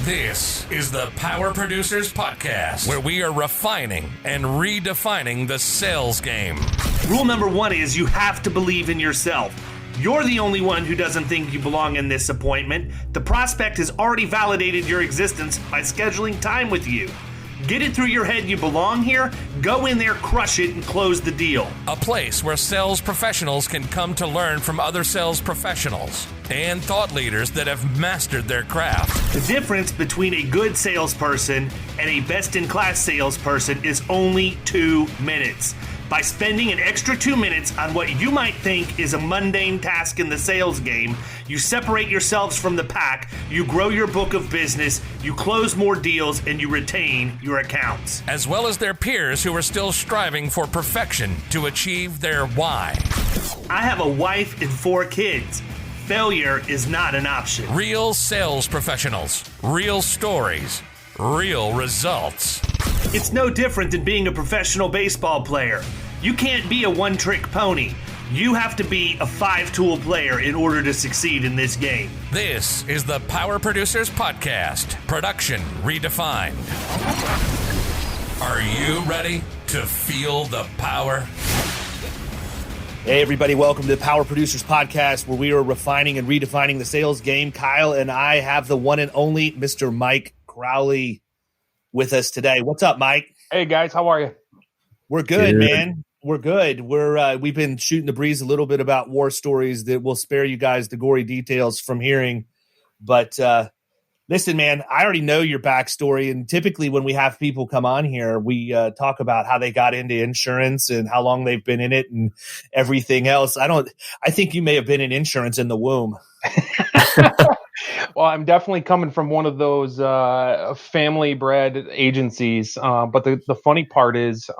This is the Power Producers Podcast, where we are refining and redefining the sales game. Rule number one is you have to believe in yourself. You're the only one who doesn't think you belong in this appointment. The prospect has already validated your existence by scheduling time with you. Get it through your head you belong here, go in there, crush it, and close the deal. A place where sales professionals can come to learn from other sales professionals and thought leaders that have mastered their craft. The difference between a good salesperson and a best-in-class salesperson is only 2 minutes. By spending an extra 2 minutes on what you might think is a mundane task in the sales game, you separate yourselves from the pack, you grow your book of business, you close more deals, and you retain your accounts. As well as their peers who are still striving for perfection to achieve their why. I have a wife and 4 kids. Failure is not an option. Real sales professionals, real stories, real results. It's no different than being a professional baseball player. You can't be a one-trick pony. You have to be a 5-tool player in order to succeed in this game. This is the Power Producers Podcast, production redefined. Are you ready to feel the power? Hey everybody, welcome to the Power Producers Podcast, where we are refining and redefining the sales game. Kyle and I have the one and only Mr. Mike Crowley with us today. What's up, Mike? Hey guys, how are you? We're good, man. We're good. We've been shooting the breeze a little bit about war stories that will spare you guys the gory details from hearing. But listen, man, I already know your backstory, and typically when we have people come on here, we talk about how they got into insurance and how long they've been in it and everything else. I think you may have been in insurance in the womb. Well, I'm definitely coming from one of those family-bred agencies. But the funny part is,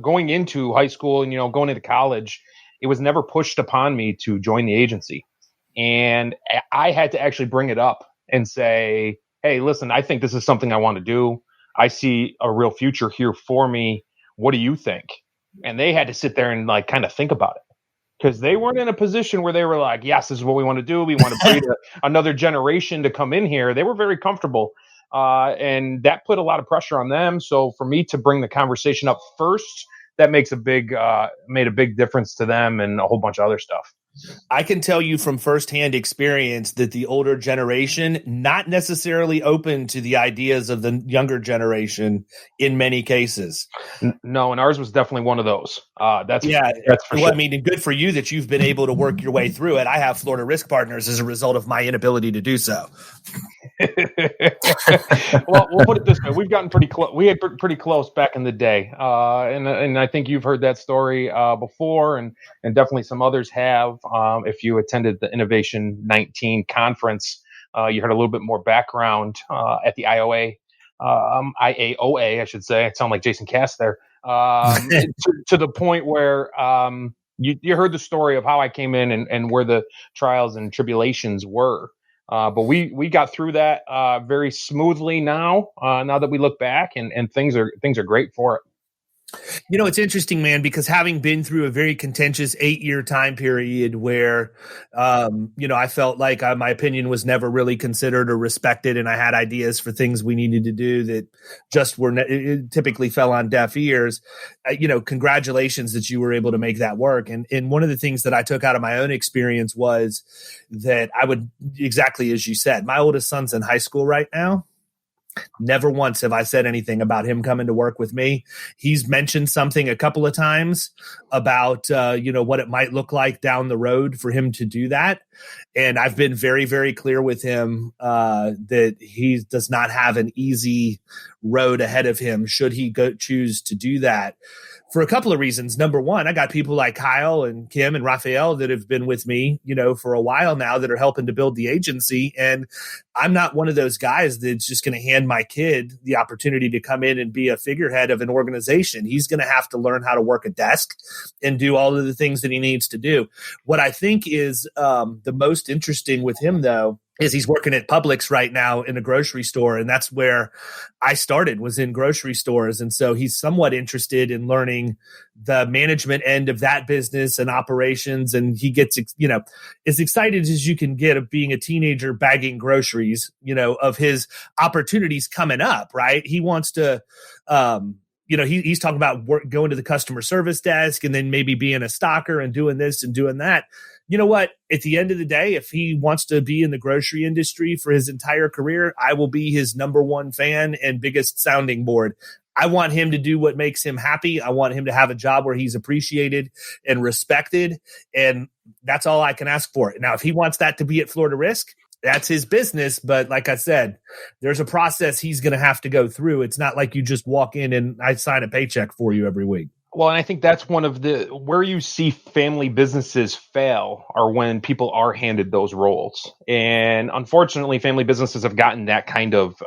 going into high school and going into college, it was never pushed upon me to join the agency, and I had to actually bring it up and say, "Hey, listen, I think this is something I want to do. I see a real future here for me. What do you think?" And they had to sit there and kind of think about it. Because they weren't in a position where they were like, yes, this is what we want to do. We want to breed another generation to come in here. They were very comfortable. And that put a lot of pressure on them. So for me to bring the conversation up first, that made a big difference to them and a whole bunch of other stuff. I can tell you from firsthand experience that the older generation, not necessarily open to the ideas of the younger generation in many cases. No, and ours was definitely one of those. That's for sure. I mean, and good for you that you've been able to work your way through it. I have Florida risk partners as a result of my inability to do so. Well, we'll put it this way: we've gotten pretty close. We had pretty close back in the day, and I think you've heard that story before, and definitely some others have. If you attended the Innovation 19 conference, you heard a little bit more background at the IAOA, I should say. It sounded like Jason Cass there. To the point where you heard the story of how I came in and where the trials and tribulations were. But we got through that very smoothly now that we look back, and things are great for it. It's interesting, man, because having been through a very contentious 8-year time period where, I felt like my opinion was never really considered or respected, and I had ideas for things we needed to do that just it typically fell on deaf ears. Congratulations that you were able to make that work. And one of the things that I took out of my own experience was that I would, exactly as you said, my oldest son's in high school right now. Never once have I said anything about him coming to work with me. He's mentioned something a couple of times about, what it might look like down the road for him to do that. And I've been very, very clear with him that he does not have an easy road ahead of him should he choose to do that. For a couple of reasons. Number one, I got people like Kyle and Kim and Raphael that have been with me, for a while now that are helping to build the agency. And I'm not one of those guys that's just going to hand my kid the opportunity to come in and be a figurehead of an organization. He's going to have to learn how to work a desk and do all of the things that he needs to do. What I think is the most interesting with him, though, is he's working at Publix right now in a grocery store. And that's where I started, was in grocery stores. And so he's somewhat interested in learning the management end of that business and operations. And he gets, as excited as you can get of being a teenager bagging groceries, of his opportunities coming up, right? He wants to, he's talking about going to the customer service desk and then maybe being a stocker and doing this and doing that. You know what? At the end of the day, if he wants to be in the grocery industry for his entire career, I will be his number one fan and biggest sounding board. I want him to do what makes him happy. I want him to have a job where he's appreciated and respected. And that's all I can ask for. Now, if he wants that to be at Florida Risk, that's his business. But like I said, there's a process he's going to have to go through. It's not like you just walk in and I sign a paycheck for you every week. Well, and I think that's one of where you see family businesses fail are when people are handed those roles. And unfortunately, family businesses have gotten that kind of,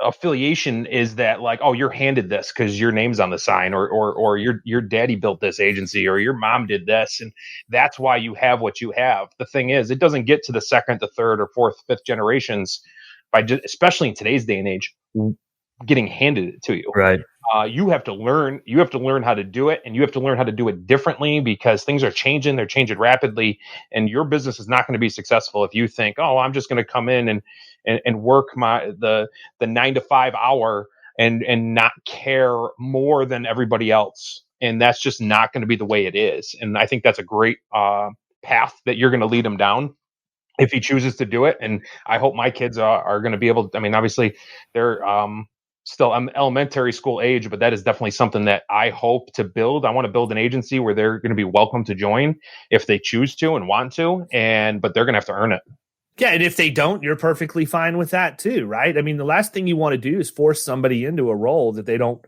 affiliation, is that like, oh, you're handed this because your name's on the sign, or your daddy built this agency, or your mom did this. And that's why you have what you have. The thing is, it doesn't get to the second, the third, or fourth, fifth generations especially in today's day and age, getting handed it to you. Right. You have to learn how to do it, and you have to learn how to do it differently because things are changing. They're changing rapidly, and your business is not going to be successful if you think, oh, I'm just going to come in and work the 9 to 5 hour and not care more than everybody else. And that's just not going to be the way it is. And I think that's a great path that you're going to lead him down if he chooses to do it. And I hope my kids are going to be able to, obviously they're, still elementary school age, but that is definitely something that I hope to build. I want to build an agency where they're going to be welcome to join if they choose to and want to, but they're going to have to earn it. Yeah, and if they don't, you're perfectly fine with that too, right? The last thing you want to do is force somebody into a role that they don't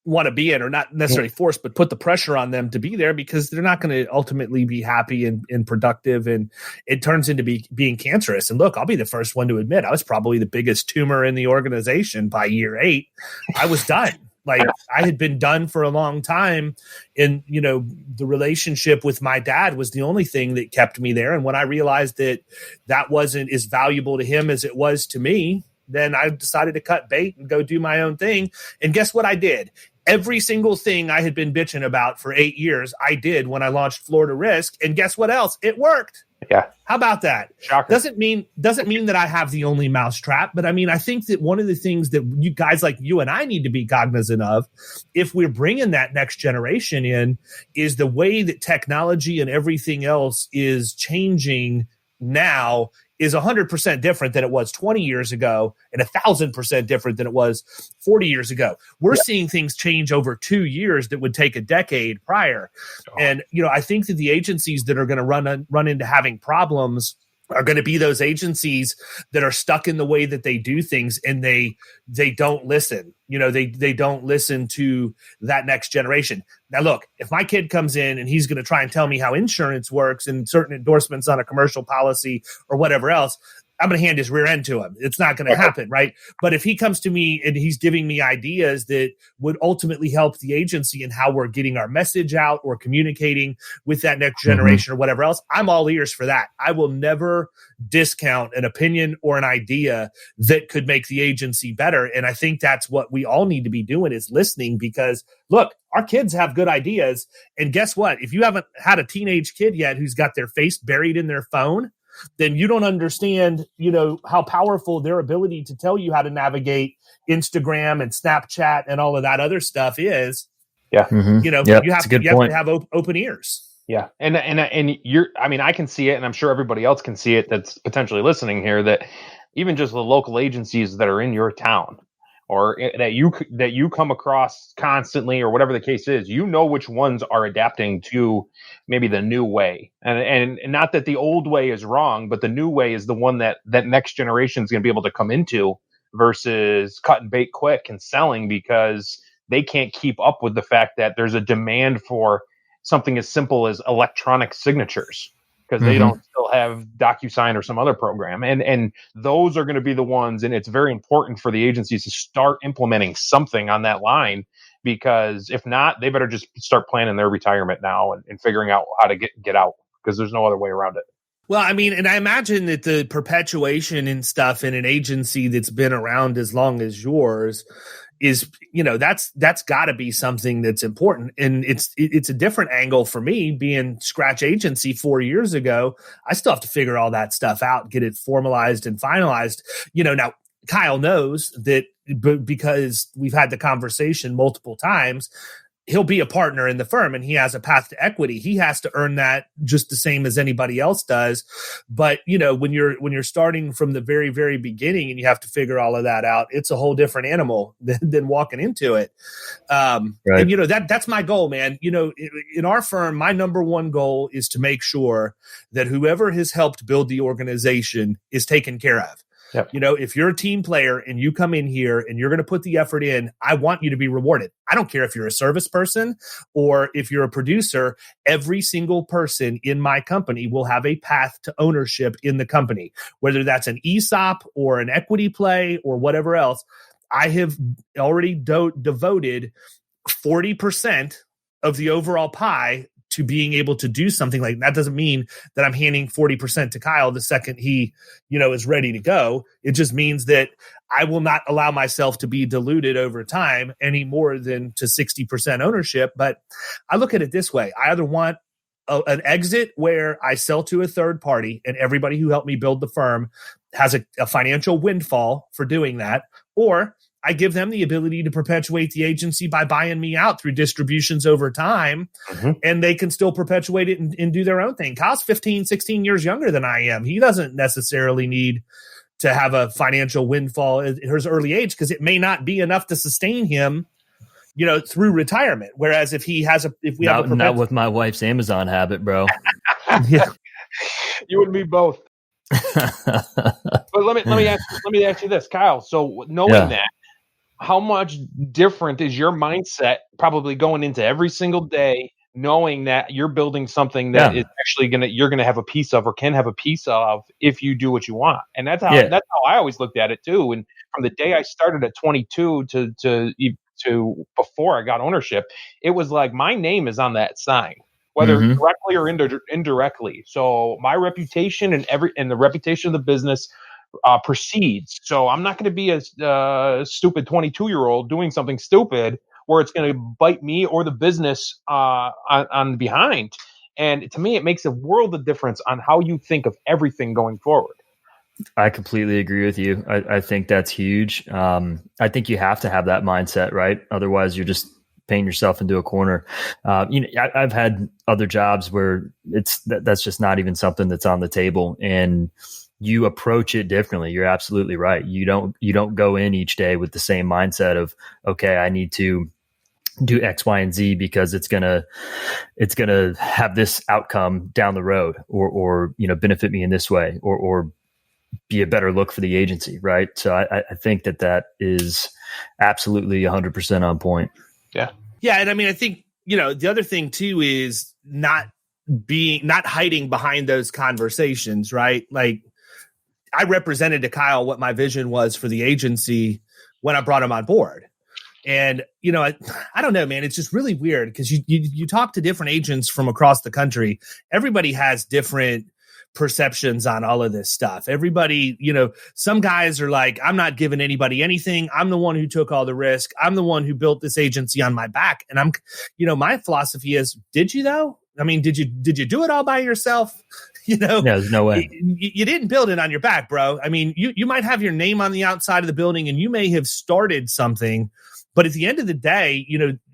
want to be in, or not necessarily force, but put the pressure on them to be there, because they're not going to ultimately be happy and productive, and it turns into being cancerous. And look, I'll be the first one to admit I was probably the biggest tumor in the organization by year 8. I was done. Like, I had been done for a long time, and the relationship with my dad was the only thing that kept me there. And when I realized that wasn't as valuable to him as it was to me, then I decided to cut bait and go do my own thing. And guess what I did? Every single thing I had been bitching about for 8 years, I did when I launched Florida Risk. And guess what else? It worked. Yeah. How about that? Shocker. Doesn't mean that I have the only mousetrap, but I think that one of the things that you guys like you and I need to be cognizant of, if we're bringing that next generation in, is the way that technology and everything else is changing now is 100% different than it was 20 years ago, and 1,000% different than it was 40 years ago. We're seeing things change over 2 years that would take a decade prior. And, I think that the agencies that are going to run into having problems are going to be those agencies that are stuck in the way that they do things, and they don't listen. They don't listen to that next generation. Now, look, if my kid comes in and he's going to try and tell me how insurance works and certain endorsements on a commercial policy or whatever else, I'm going to hand his rear end to him. It's not going to happen, right? But if he comes to me and he's giving me ideas that would ultimately help the agency in how we're getting our message out or communicating with that next generation or whatever else, I'm all ears for that. I will never discount an opinion or an idea that could make the agency better. And I think that's what we all need to be doing, is listening, because look, our kids have good ideas. And guess what? If you haven't had a teenage kid yet who's got their face buried in their phone, then you don't understand, how powerful their ability to tell you how to navigate Instagram and Snapchat and all of that other stuff is. Yeah. You have to have open ears. Yeah. And you're, I can see it, and I'm sure everybody else can see it that's potentially listening here, that even just the local agencies that are in your town, or that you come across constantly, or whatever the case is, which ones are adapting to maybe the new way. And not that the old way is wrong, but the new way is the one that next generation is going to be able to come into, versus cut and bait quick and selling, because they can't keep up with the fact that there's a demand for something as simple as electronic signatures, because they don't still have DocuSign or some other program. And those are going to be the ones. And it's very important for the agencies to start implementing something on that line, because if not, they better just start planning their retirement now and figuring out how to get out, because there's no other way around it. Well, I mean, and I imagine that the perpetuation and stuff in an agency that's been around as long as yours is, that's got to be something that's important. And it's a different angle for me being scratch agency 4 years ago. I still have to figure all that stuff out, get it formalized and finalized. Now Kyle knows that because we've had the conversation multiple times, he'll be a partner in the firm and he has a path to equity. He has to earn that just the same as anybody else does. But, when you're starting from the very, very beginning and you have to figure all of that out, it's a whole different animal than walking into it. Right. And, that's my goal, man. In our firm, my number one goal is to make sure that whoever has helped build the organization is taken care of. Yep. If you're a team player and you come in here and you're going to put the effort in, I want you to be rewarded. I don't care if you're a service person or if you're a producer. Every single person in my company will have a path to ownership in the company, whether that's an ESOP or an equity play or whatever else. I have already devoted 40% of the overall pie to being able to do something like that. Doesn't mean that I'm handing 40% to Kyle the second he, is ready to go. It just means that I will not allow myself to be diluted over time any more than to 60% ownership. But I look at it this way. I either want an exit where I sell to a third party and everybody who helped me build the firm has a financial windfall for doing that, or I give them the ability to perpetuate the agency by buying me out through distributions over time, and they can still perpetuate it and do their own thing. Kyle's 15, 16 years younger than I am. He doesn't necessarily need to have a financial windfall at his early age because it may not be enough to sustain him, through retirement. Whereas if we have not with my wife's Amazon habit, bro. Yeah. You and me both. But let me ask you this, Kyle. So knowing that, how much different is your mindset probably going into every single day, knowing that you're building something that is actually you're gonna have a piece of or can have a piece of if you do what you want? And that's how I always looked at it too. And from the day I started at 22 to before I got ownership, it was like my name is on that sign, whether directly or indirectly. So my reputation and the reputation of the business proceeds. So I'm not going to be a stupid 22-year-old doing something stupid where it's going to bite me or the business on behind. And to me, it makes a world of difference on how you think of everything going forward. I completely agree with you. I think that's huge. I think you have to have that mindset, right? Otherwise, you're just painting yourself into a corner. I've had other jobs where that's just not even something that's on the table, and you approach it differently. You're absolutely right. You don't go in each day with the same mindset of, okay, I need to do X, Y, and Z because it's gonna have this outcome down the road, or benefit me in this way, or be a better look for the agency, right? So I think that is absolutely 100% on point. Yeah. Yeah. And I mean, I think, the other thing too is not hiding behind those conversations, right? Like, I represented to Kyle what my vision was for the agency when I brought him on board. And, I don't know, man, it's just really weird because you talk to different agents from across the country. Everybody has different perceptions on all of this stuff. Everybody, some guys are like, I'm not giving anybody anything. I'm the one who took all the risk. I'm the one who built this agency on my back. And I'm, my philosophy is, did you though? I mean, did you do it all by yourself? No, there's no way. You didn't build it on your back, bro. I mean, you might have your name on the outside of the building and you may have started something, but at the end of the day,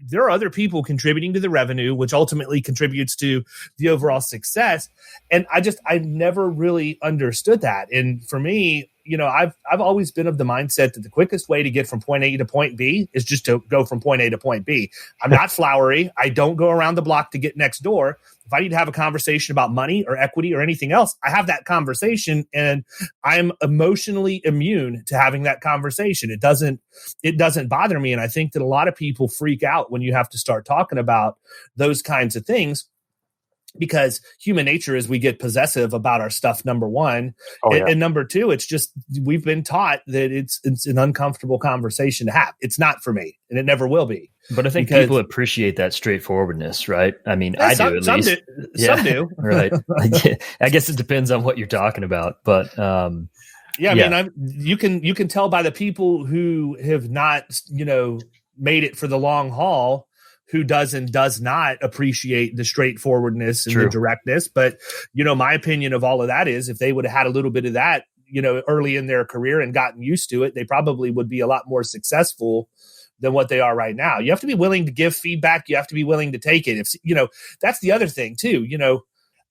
there are other people contributing to the revenue, which ultimately contributes to the overall success. And I never really understood that. And for me, I've always been of the mindset that the quickest way to get from point A to point B is just to go from point A to point B. I'm not flowery. I don't go around the block to get next door. If I need to have a conversation about money or equity or anything else, I have that conversation, and I'm emotionally immune to having that conversation. It doesn't bother me. And I think that a lot of people freak out when you have to start talking about those kinds of things. because human nature is we get possessive about our stuff, number one. And number two, it's just, we've been taught that it's an uncomfortable conversation to have. It's not for me, and it never will be. But I think people appreciate that straightforwardness, right? I mean, I do at least. Some do. Right. I guess it depends on what you're talking about, but I mean, you can tell by the people who have not, made it for the long haul, who does and does not appreciate the straightforwardness and the directness. But, my opinion of all of that is, if they would have had a little bit of that, early in their career and gotten used to it, they probably would be a lot more successful than what they are right now. You have to be willing to give feedback. You have to be willing to take it. If, that's the other thing too.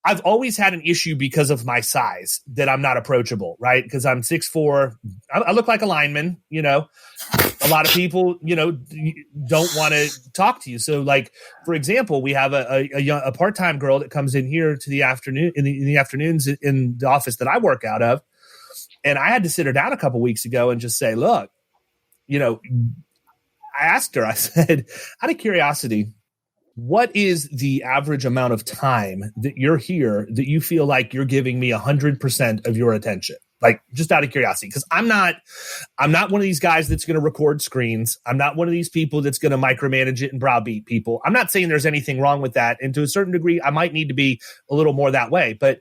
I've always had an issue because of my size that I'm not approachable, right? Because I'm 6'4". I look like a lineman, A lot of people, don't want to talk to you. So, like, for example, we have a part-time girl that comes in here to the afternoon in the afternoons in the office that I work out of. And I had to sit her down a couple weeks ago and just say, look, I asked her, I said, out of curiosity, what is the average amount of time that you're here that you feel like you're giving me 100% of your attention? Like, just out of curiosity, because I'm not one of these guys that's going to record screens. I'm not one of these people that's going to micromanage it and browbeat people. I'm not saying there's anything wrong with that. And to a certain degree, I might need to be a little more that way. But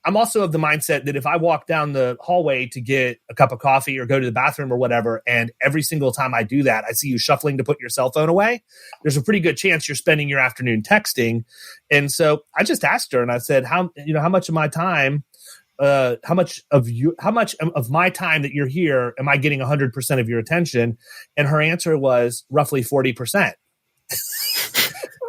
I'm also of the mindset that if I walk down the hallway to get a cup of coffee or go to the bathroom or whatever, and every single time I do that, I see you shuffling to put your cell phone away, there's a pretty good chance you're spending your afternoon texting. And so I just asked her, and I said, how much of my time, how much of my time that you're here am I getting 100% of your attention? And her answer was roughly 40%.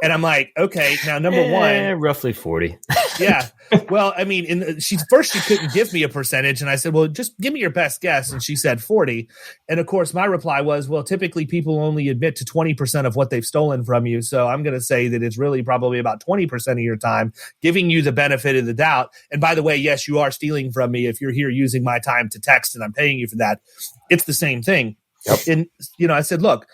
And I'm like, okay, now number one, roughly 40. Yeah. Well, I mean, she couldn't give me a percentage. And I said, well, just give me your best guess. And she said 40. And of course, my reply was, well, typically people only admit to 20% of what they've stolen from you. So I'm going to say that it's really probably about 20% of your time, giving you the benefit of the doubt. And by the way, yes, you are stealing from me if you're here using my time to text and I'm paying you for that. It's the same thing. Yep. And, I said, look,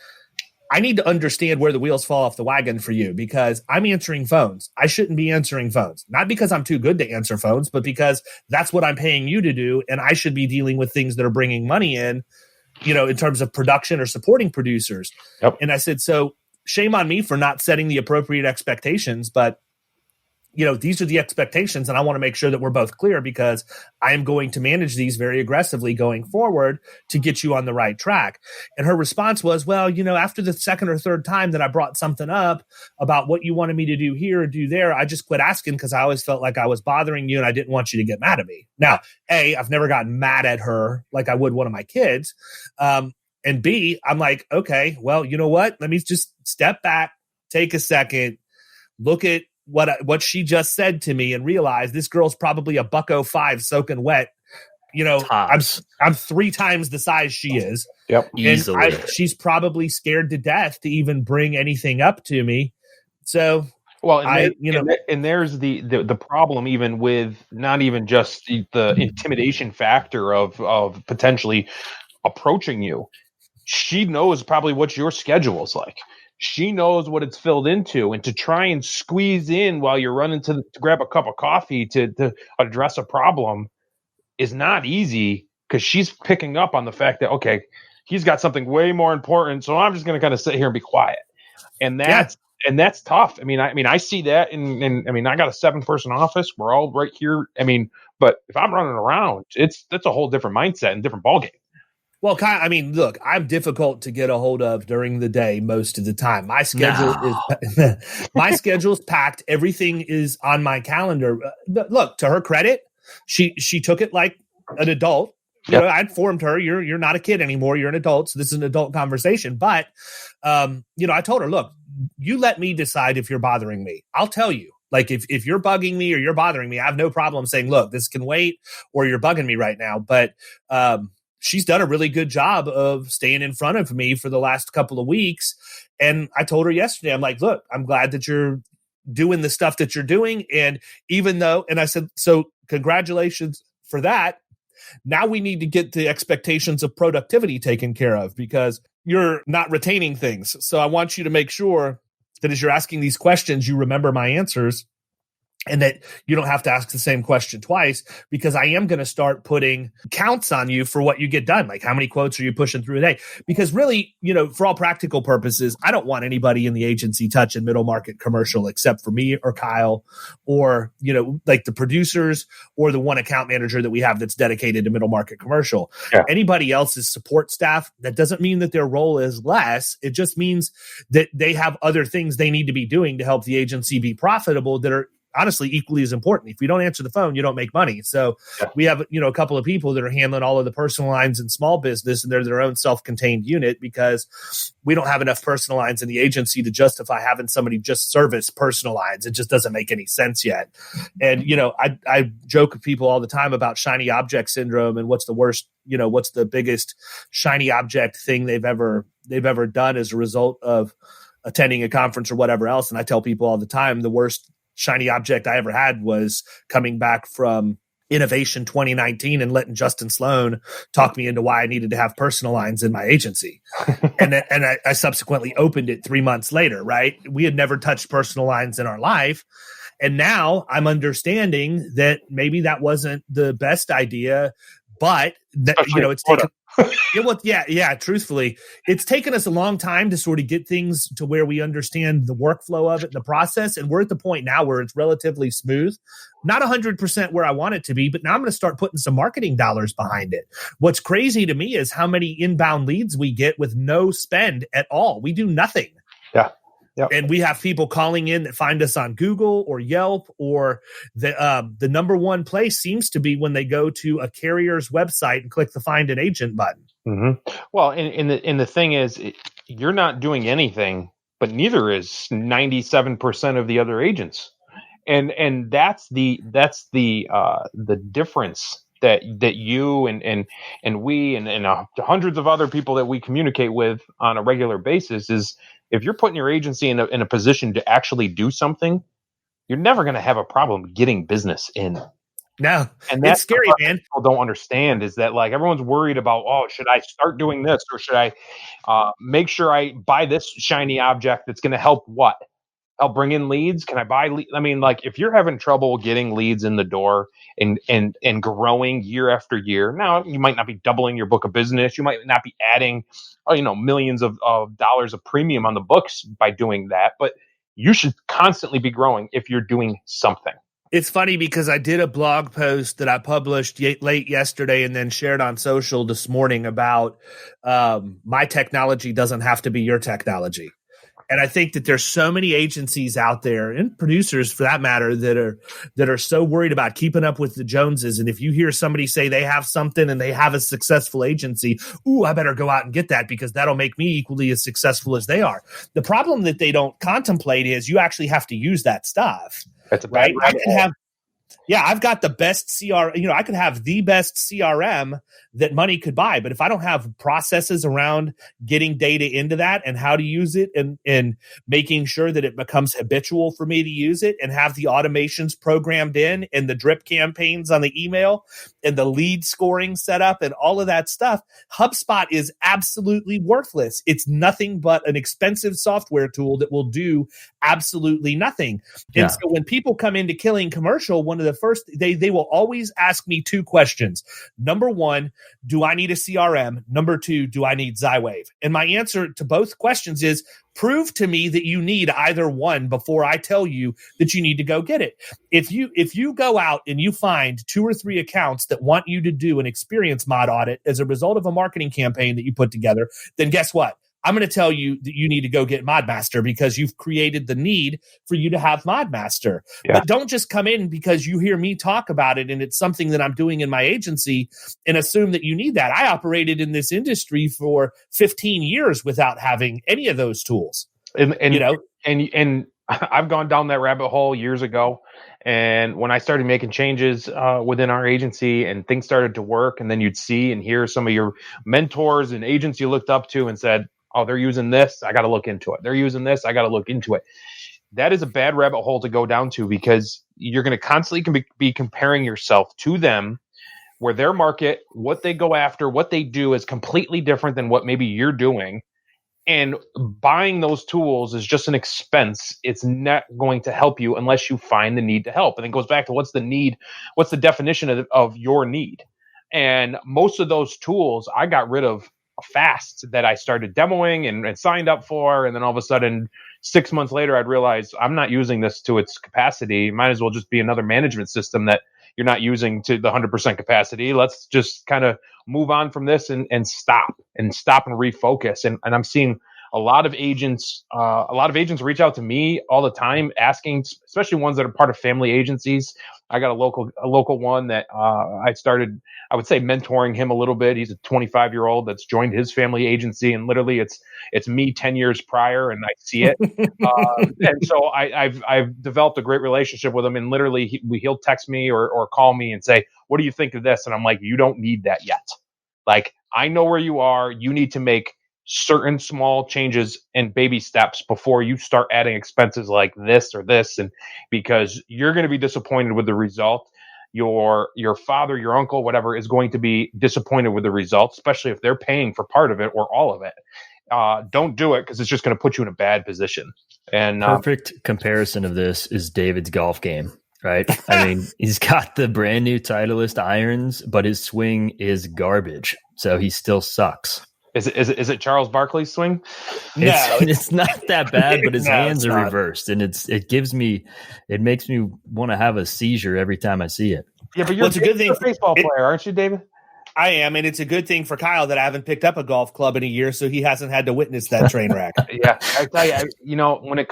I need to understand where the wheels fall off the wagon for you, because I'm answering phones. I shouldn't be answering phones, not because I'm too good to answer phones, but because that's what I'm paying you to do. And I should be dealing with things that are bringing money in, in terms of production or supporting producers. Yep. And I said, so shame on me for not setting the appropriate expectations, but these are the expectations, and I want to make sure that we're both clear, because I am going to manage these very aggressively going forward to get you on the right track. And her response was, well, after the second or third time that I brought something up about what you wanted me to do here or do there, I just quit asking, because I always felt like I was bothering you and I didn't want you to get mad at me. Now, A, I've never gotten mad at her like I would one of my kids. And B, I'm like, okay, well, you know what? Let me just step back, take a second, look at what she just said to me, and realize this girl's probably a $105 soaking wet. I'm 3 times the size she is. Yep, easily. She's probably scared to death to even bring anything up to me. So, well, and there's the problem, even with not even just the intimidation factor of potentially approaching you. She knows probably what your schedule is like. She knows what it's filled into, and to try and squeeze in while you're running to grab a cup of coffee to address a problem is not easy, because she's picking up on the fact that, okay, he's got something way more important, so I'm just going to kind of sit here and be quiet. And that's tough. I mean, I see that in I got a 7-person office. We're all right here. But if I'm running around, that's a whole different mindset and different ballgame. Well, Kyle, look, I'm difficult to get a hold of during the day most of the time. My schedule my schedule's packed. Everything is on my calendar. Look, to her credit, she took it like an adult. Yep. I informed her, you're not a kid anymore. You're an adult. So this is an adult conversation. But, I told her, look, you let me decide if you're bothering me. I'll tell you. Like, if you're bugging me or you're bothering me, I have no problem saying, look, this can wait, or you're bugging me right now. But, she's done a really good job of staying in front of me for the last couple of weeks. And I told her yesterday, I'm like, look, I'm glad that you're doing the stuff that you're doing. And even though, and I said, so congratulations for that. Now we need to get the expectations of productivity taken care of, because you're not retaining things. So I want you to make sure that as you're asking these questions, you remember my answers. and that you don't have to ask the same question twice, because I am going to start putting counts on you for what you get done. Like, how many quotes are you pushing through a day? Because really, for all practical purposes, I don't want anybody in the agency touching middle market commercial except for me or Kyle, or, like the producers or the one account manager that we have that's dedicated to middle market commercial. Yeah. Anybody else's support staff, that doesn't mean that their role is less. It just means that they have other things they need to be doing to help the agency be profitable that are honestly equally as important. If you don't answer the phone, you don't make money. So we have, a couple of people that are handling all of the personal lines in small business, and they're their own self-contained unit, because we don't have enough personal lines in the agency to justify having somebody just service personal lines. It just doesn't make any sense yet. And, I joke with people all the time about shiny object syndrome and what's the worst, what's the biggest shiny object thing they've ever done as a result of attending a conference or whatever else. And I tell people all the time, the worst shiny object I ever had was coming back from Innovation 2019 and letting Justin Sloan talk me into why I needed to have personal lines in my agency. and I subsequently opened it 3 months later, right? We had never touched personal lines in our life. And now I'm understanding that maybe that wasn't the best idea, but that, it's taken. Truthfully, it's taken us a long time to sort of get things to where we understand the workflow of it, the process. And we're at the point now where it's relatively smooth, not 100% where I want it to be, but now I'm going to start putting some marketing dollars behind it. What's crazy to me is how many inbound leads we get with no spend at all. We do nothing. Yeah. Yep. And we have people calling in that find us on Google or Yelp, or the number one place seems to be when they go to a carrier's website and click the Find an Agent button. Mm-hmm. Well, and the thing is, you're not doing anything, but neither is 97% of the other agents, and that's the difference that you and we and hundreds of other people that we communicate with on a regular basis is. If you're putting your agency in a position to actually do something, you're never going to have a problem getting business in. No, and that's it's scary, man. People don't understand is that, like, everyone's worried about, should I start doing this, or should I make sure I buy this shiny object that's going to help what? Help bring in leads? Can I buy leads? I mean, like, if you're having trouble getting leads in the door and growing year after year, now you might not be doubling your book of business. You might not be adding, millions of dollars of premium on the books by doing that, but you should constantly be growing if you're doing something. It's funny because I did a blog post that I published late yesterday and then shared on social this morning about my technology doesn't have to be your technology. And I think that there's so many agencies out there, and producers for that matter, that are so worried about keeping up with the Joneses. And if you hear somebody say they have something and they have a successful agency, I better go out and get that because that'll make me equally as successful as they are. The problem that they don't contemplate is you actually have to use that stuff. That's a bad right? I've got the best CRM. I could have the best CRM that money could buy, but if I don't have processes around getting data into that and how to use it and making sure that it becomes habitual for me to use it and have the automations programmed in and the drip campaigns on the email and the lead scoring set up and all of that stuff, HubSpot is absolutely worthless. It's nothing but an expensive software tool that will do absolutely nothing. And so when people come into Killing Commercial, one of the first, they will always ask me two questions. Number one, do I need a CRM? Number two, do I need Zywave? And my answer to both questions is prove to me that you need either one before I tell you that you need to go get it. If you go out and you find 2 or 3 accounts that want you to do an experience mod audit as a result of a marketing campaign that you put together, then guess what? I'm going to tell you that you need to go get ModMaster because you've created the need for you to have ModMaster. Yeah. But don't just come in because you hear me talk about it and it's something that I'm doing in my agency and assume that you need that. I operated in this industry for 15 years without having any of those tools. And I've gone down that rabbit hole years ago. And when I started making changes within our agency and things started to work, and then you'd see and hear some of your mentors and agents you looked up to and said, oh, they're using this, I got to look into it. They're using this, I got to look into it. That is a bad rabbit hole to go down to because you're going to constantly be comparing yourself to them, where their market, what they go after, what they do is completely different than what maybe you're doing. And buying those tools is just an expense. It's not going to help you unless you find the need to help. And it goes back to what's the need? What's the definition of your need? And most of those tools I got rid of fast, that I started demoing and signed up for. And then all of a sudden, 6 months later, I'd realize I'm not using this to its capacity. It might as well just be another management system that you're not using to the 100% capacity. Let's just kind of move on from this and stop and refocus. And I'm seeing a lot of agents reach out to me all the time asking, especially ones that are part of family agencies. I got a local one that I started, I would say, mentoring him a little bit. He's a 25-year-old that's joined his family agency, and literally it's me 10 years prior, and I see it. And so I've developed a great relationship with him, and literally he'll text me or call me and say, "What do you think of this?" And I'm like, "You don't need that yet. Like, I know where you are. You need to make certain small changes and baby steps before you start adding expenses like this or this, and because you're going to be disappointed with the result. Your father, your uncle, whatever, is going to be disappointed with the results, especially if they're paying for part of it or all of it. Don't do it, because it's just going to put you in a bad position." And perfect comparison of this is David's golf game, right? I mean, he's got the brand new Titleist irons, but his swing is garbage, so he still sucks. Is it Charles Barkley's swing? No, it's not that bad, but his No, hands it's are not. reversed, and it makes me want to have a seizure every time I see it. Yeah, but you're it's a good thing a baseball player, aren't you, David? I am, and it's a good thing for Kyle that I haven't picked up a golf club in a year, so he hasn't had to witness that train wreck. Yeah, I tell you, when it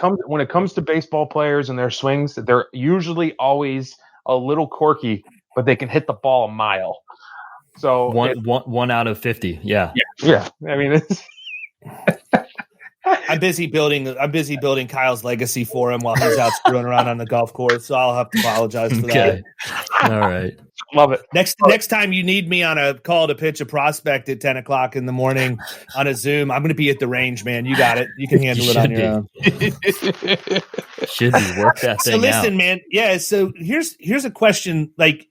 comes to baseball players and their swings, they're usually always a little quirky, but they can hit the ball a mile. So one out of 50. Yeah. I mean, it's I'm busy building Kyle's legacy for him while he's out screwing around on the golf course, so I'll have to apologize for that. All right. Love it. Next time you need me on a call to pitch a prospect at 10 o'clock in the morning on a Zoom, I'm going to be at the range, man. You got it. You can handle it on your own. Should be. Work that thing So listen, out. man. Yeah. So here's a question, like,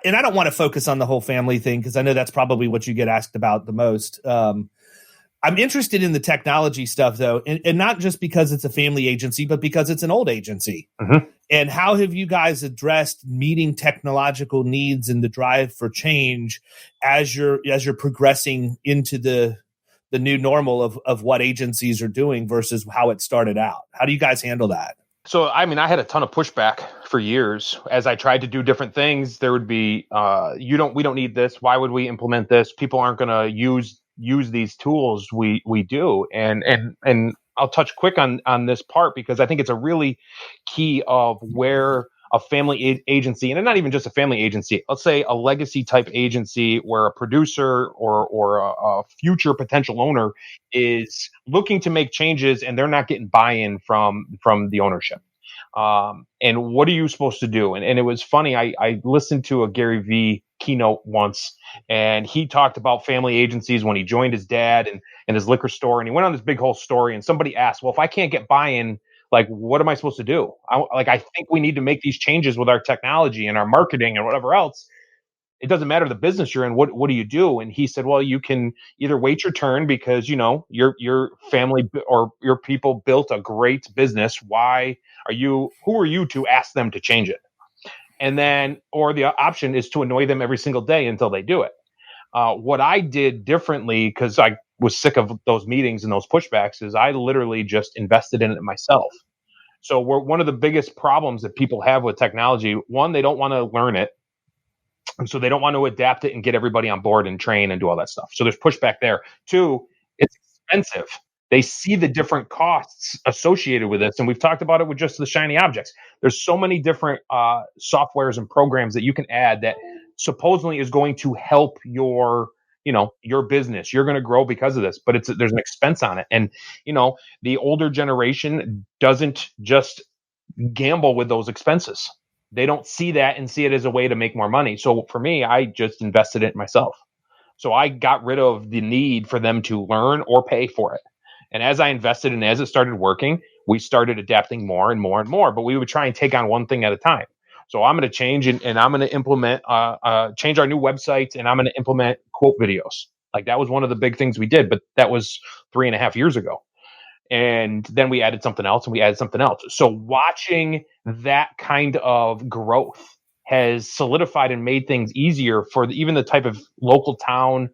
and I don't want to focus on the whole family thing, because I know that's probably what you get asked about the most. I'm interested in the technology stuff, though, and not just because it's a family agency, but because it's an old agency. Mm-hmm. And how have you guys addressed meeting technological needs and the drive for change as you're progressing into the new normal of what agencies are doing versus how it started out? How do you guys handle that? So, I mean, I had a ton of pushback for years as I tried to do different things. There would be, we don't need this. Why would we implement this? People aren't going to use these tools we do. And I'll touch quick on this part, because I think it's a really key of where a family agency, and not even just a family agency, let's say a legacy type agency where a producer or a future potential owner is looking to make changes and they're not getting buy-in from the ownership. And what are you supposed to do? And it was funny. I listened to a Gary Vee keynote once, and he talked about family agencies when he joined his dad and his liquor store. And he went on this big whole story, and somebody asked, well, if I can't get buy-in, like, what am I supposed to do? I think we need to make these changes with our technology and our marketing and whatever else. It doesn't matter the business you're in. What do you do? And he said, well, you can either wait your turn because, your family or your people built a great business. Who are you to ask them to change it? And then, or the option is to annoy them every single day until they do it. What I did differently, because I was sick of those meetings and those pushbacks, is I literally just invested in it myself. So one of the biggest problems that people have with technology, one, they don't want to learn it. So they don't want to adapt it and get everybody on board and train and do all that stuff. So there's pushback there. Two, it's expensive. They see the different costs associated with this. And we've talked about it with just the shiny objects. There's so many different softwares and programs that you can add that supposedly is going to help your business. You're going to grow because of this, but there's an expense on it. And, the older generation doesn't just gamble with those expenses. They don't see that and see it as a way to make more money. So for me, I just invested it myself. So I got rid of the need for them to learn or pay for it. And as I invested and as it started working, we started adapting more and more and more, but we would try and take on one thing at a time. So I'm going to change and I'm going to implement, change our new website, and I'm going to implement quote videos. Like that was one of the big things we did, but that was 3.5 years ago. And then we added something else and we added something else. So watching that kind of growth has solidified and made things easier for even the type of local town,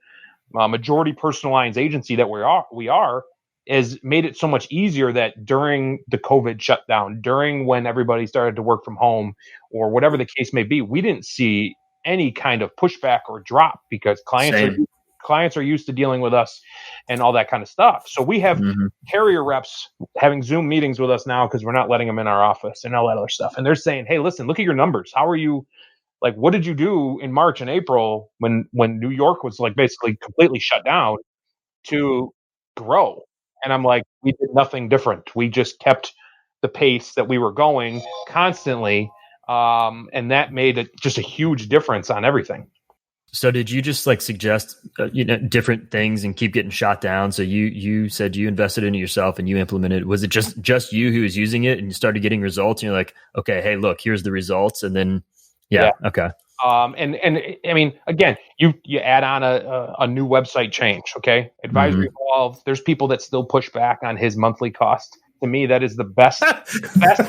majority personal lines agency that we are has made it so much easier that during the COVID shutdown, during when everybody started to work from home or whatever the case may be, we didn't see any kind of pushback or drop because clients are used to dealing with us and all that kind of stuff. So we have carrier reps having Zoom meetings with us now because we're not letting them in our office and all that other stuff. And they're saying, hey, listen, look at your numbers. How are you? Like, what did you do in March and April when New York was like basically completely shut down to grow? And I'm like, we did nothing different. We just kept the pace that we were going constantly. And that made just a huge difference on everything. So did you just like suggest, different things and keep getting shot down? So you said you invested into yourself and you implemented. Was it just you who was using it and you started getting results and you're like, okay, hey, look, here's the results. And then, yeah. Okay. And I mean, again, you add on a new website change. Okay. Advisory Evolve. There's people that still push back on his monthly cost. To me, that is the best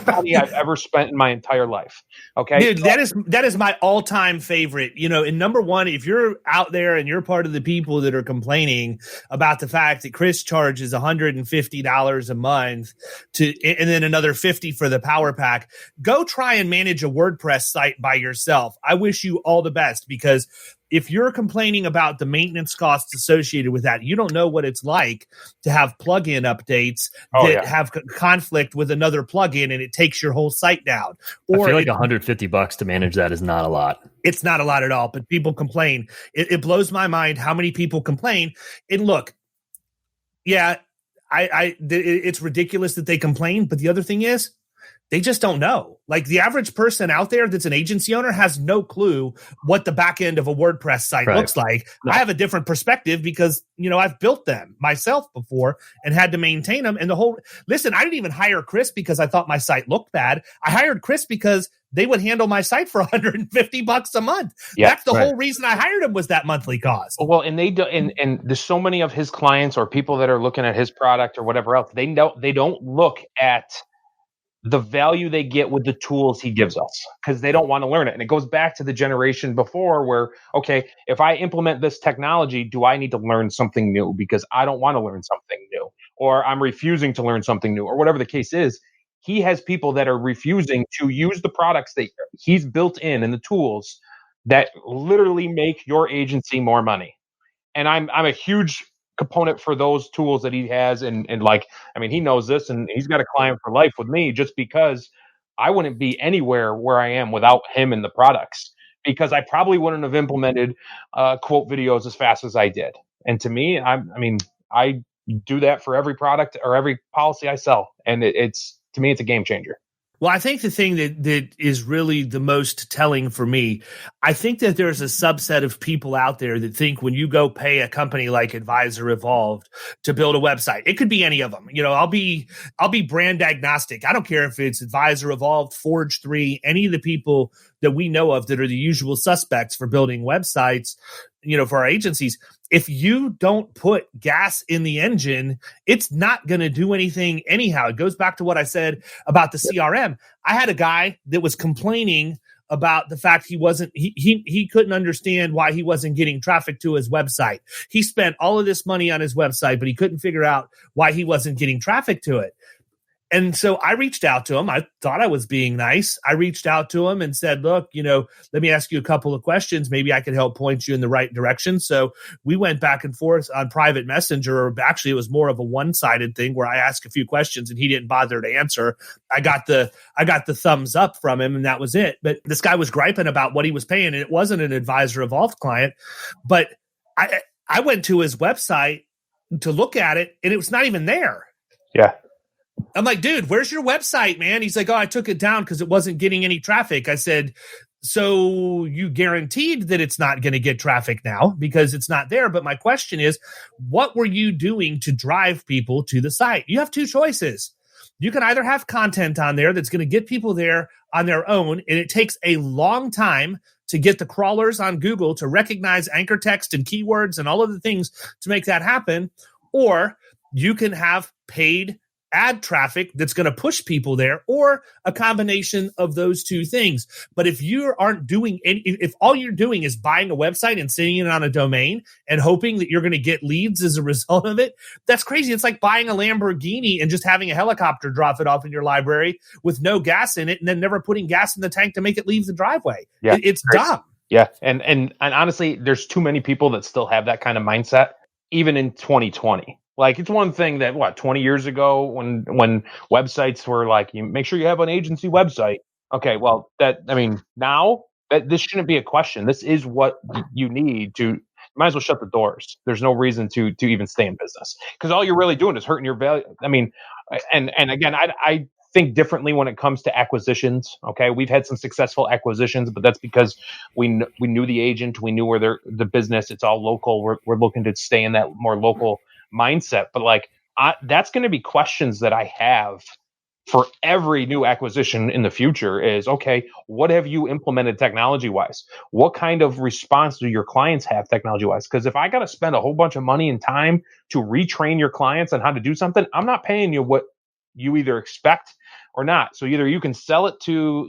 money I've ever spent in my entire life. Okay, dude, that is my all-time favorite. And number one, if you're out there and you're part of the people that are complaining about the fact that Chris charges $150 a month and then another $50 for the Power Pack, go try and manage a WordPress site by yourself. I wish you all the best because if you're complaining about the maintenance costs associated with that, you don't know what it's like to have plugin updates that have conflict with another plugin and it takes your whole site down. Or I feel like $150 to manage that is not a lot. It's not a lot at all, but people complain. It blows my mind how many people complain. And look, it's ridiculous that they complain, but the other thing is, they just don't know. Like the average person out there that's an agency owner has no clue what the back end of a WordPress site looks like. No. I have a different perspective because, I've built them myself before and had to maintain them. And listen, I didn't even hire Chris because I thought my site looked bad. I hired Chris because they would handle my site for $150 a month. Yeah, that's the whole reason I hired him was that monthly cost. Well, and they do, and there's so many of his clients or people that are looking at his product or whatever else. They don't look at the value they get with the tools he gives us because they don't want to learn it. And it goes back to the generation before where, okay, if I implement this technology, do I need to learn something new because I don't want to learn something new or I'm refusing to learn something new or whatever the case is. He has people that are refusing to use the products that he's built in the tools that literally make your agency more money. And I'm a huge component for those tools that he has. And he knows this and he's got a client for life with me just because I wouldn't be anywhere where I am without him and the products because I probably wouldn't have implemented quote videos as fast as I did. And to me, I do that for every product or every policy I sell. And to me, it's a game changer. Well, I think the thing that is really the most telling for me, I think that there's a subset of people out there that think when you go pay a company like Advisor Evolved to build a website, it could be any of them. I'll be brand agnostic. I don't care if it's Advisor Evolved, Forge 3, any of the people that we know of that are the usual suspects for building websites, for our agencies. If you don't put gas in the engine, it's not going to do anything anyhow. It goes back to what I said about the CRM. I had a guy that was complaining about the fact he couldn't understand why he wasn't getting traffic to his website. He spent all of this money on his website, but he couldn't figure out why he wasn't getting traffic to it. And so I reached out to him. I thought I was being nice. I reached out to him and said, look, let me ask you a couple of questions. Maybe I could help point you in the right direction. So we went back and forth on private messenger, or actually it was more of a one-sided thing where I asked a few questions and he didn't bother to answer. I got the thumbs up from him and that was it. But this guy was griping about what he was paying and it wasn't an Advisor Evolved client. But I went to his website to look at it and it was not even there. Yeah. I'm like, dude, where's your website, man? He's like, oh, I took it down because it wasn't getting any traffic. I said, so you guaranteed that it's not going to get traffic now because it's not there. But my question is, what were you doing to drive people to the site? You have two choices. You can either have content on there that's going to get people there on their own, and it takes a long time to get the crawlers on Google to recognize anchor text and keywords and all of the things to make that happen. Or you can have paid ad traffic that's going to push people there, or a combination of those two things. But if you aren't doing if all you're doing is buying a website and sitting it on a domain and hoping that you're going to get leads as a result of it, that's crazy. It's like buying a Lamborghini and just having a helicopter drop it off in your library with no gas in it and then never putting gas in the tank to make it leave the driveway. Yeah, it's dumb. Yeah. And honestly, there's too many people that still have that kind of mindset, even in 2020. Like, it's one thing that 20 years ago when websites were like, you make sure you have an agency website. Okay, well, now that this shouldn't be a question. This is what you need to. You might as well shut the doors. There's no reason to even stay in business, because all you're really doing is hurting your value. I mean, and again, I think differently when it comes to acquisitions. Okay, we've had some successful acquisitions, but that's because we knew the agent, we knew where the business. It's all local. We're looking to stay in that more local mindset. But that's going to be questions that I have for every new acquisition in the future is, okay, what have you implemented technology wise? What kind of response do your clients have technology wise? Because if I got to spend a whole bunch of money and time to retrain your clients on how to do something, I'm not paying you what you either expect or not. So either you can sell it to,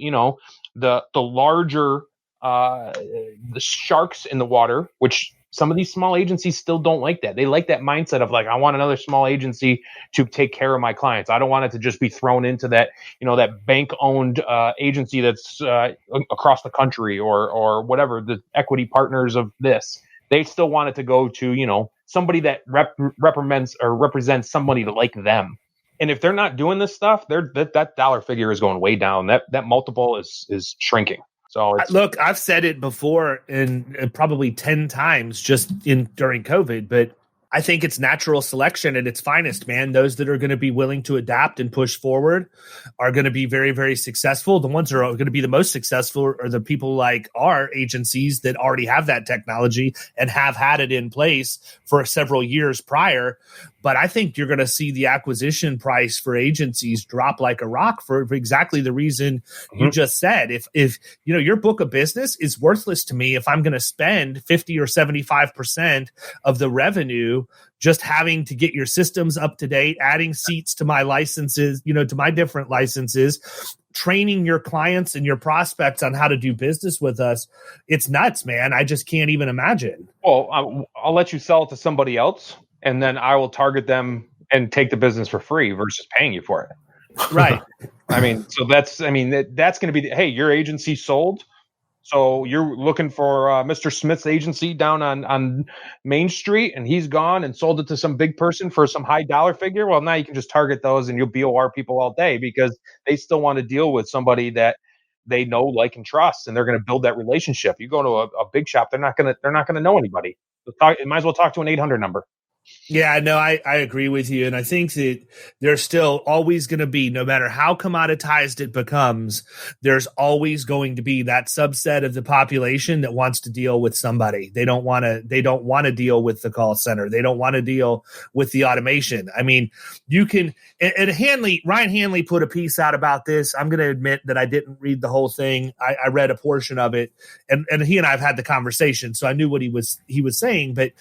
the larger, the sharks in the water, which some of these small agencies still don't like that. They like that mindset of I want another small agency to take care of my clients. I don't want it to just be thrown into that, that bank-owned agency that's across the country or whatever, the equity partners of this. They still want it to go to, somebody that represents somebody to like them. And if they're not doing this stuff, that dollar figure is going way down. That multiple is shrinking. So look, I've said it before and probably 10 times just during COVID, but I think it's natural selection at its finest, man. Those that are going to be willing to adapt and push forward are going to be very, very successful. The ones that are going to be the most successful are the people like our agencies that already have that technology and have had it in place for several years prior. But I think you're going to see the acquisition price for agencies drop like a rock for exactly the reason you just said. If your book of business is worthless to me if I'm going to spend 50 or 75% of the revenue just having to get your systems up to date, adding seats to my licenses, to my different licenses, training your clients and your prospects on how to do business with us. It's nuts, man. I just can't even imagine. Well, I'll let you sell it to somebody else, and then I will target them and take the business for free versus paying you for it. Right. So that's going to be, hey, your agency sold. So you're looking for Mr. Smith's agency down on Main Street, and he's gone and sold it to some big person for some high dollar figure. Well, now you can just target those and you'll BOR people all day because they still want to deal with somebody that they know, like, and trust, and they're going to build that relationship. You go to a big shop, they're not going to know anybody. You might as well talk to an 800 number. Yeah, no, I agree with you. And I think that there's still always going to be, no matter how commoditized it becomes, there's always going to be that subset of the population that wants to deal with somebody. They don't want to deal with the call center. They don't want to deal with the automation. I mean, you can, and Ryan Hanley put a piece out about this. I'm going to admit that I didn't read the whole thing. I read a portion of it, and he and I have had the conversation, so I knew what he was saying. But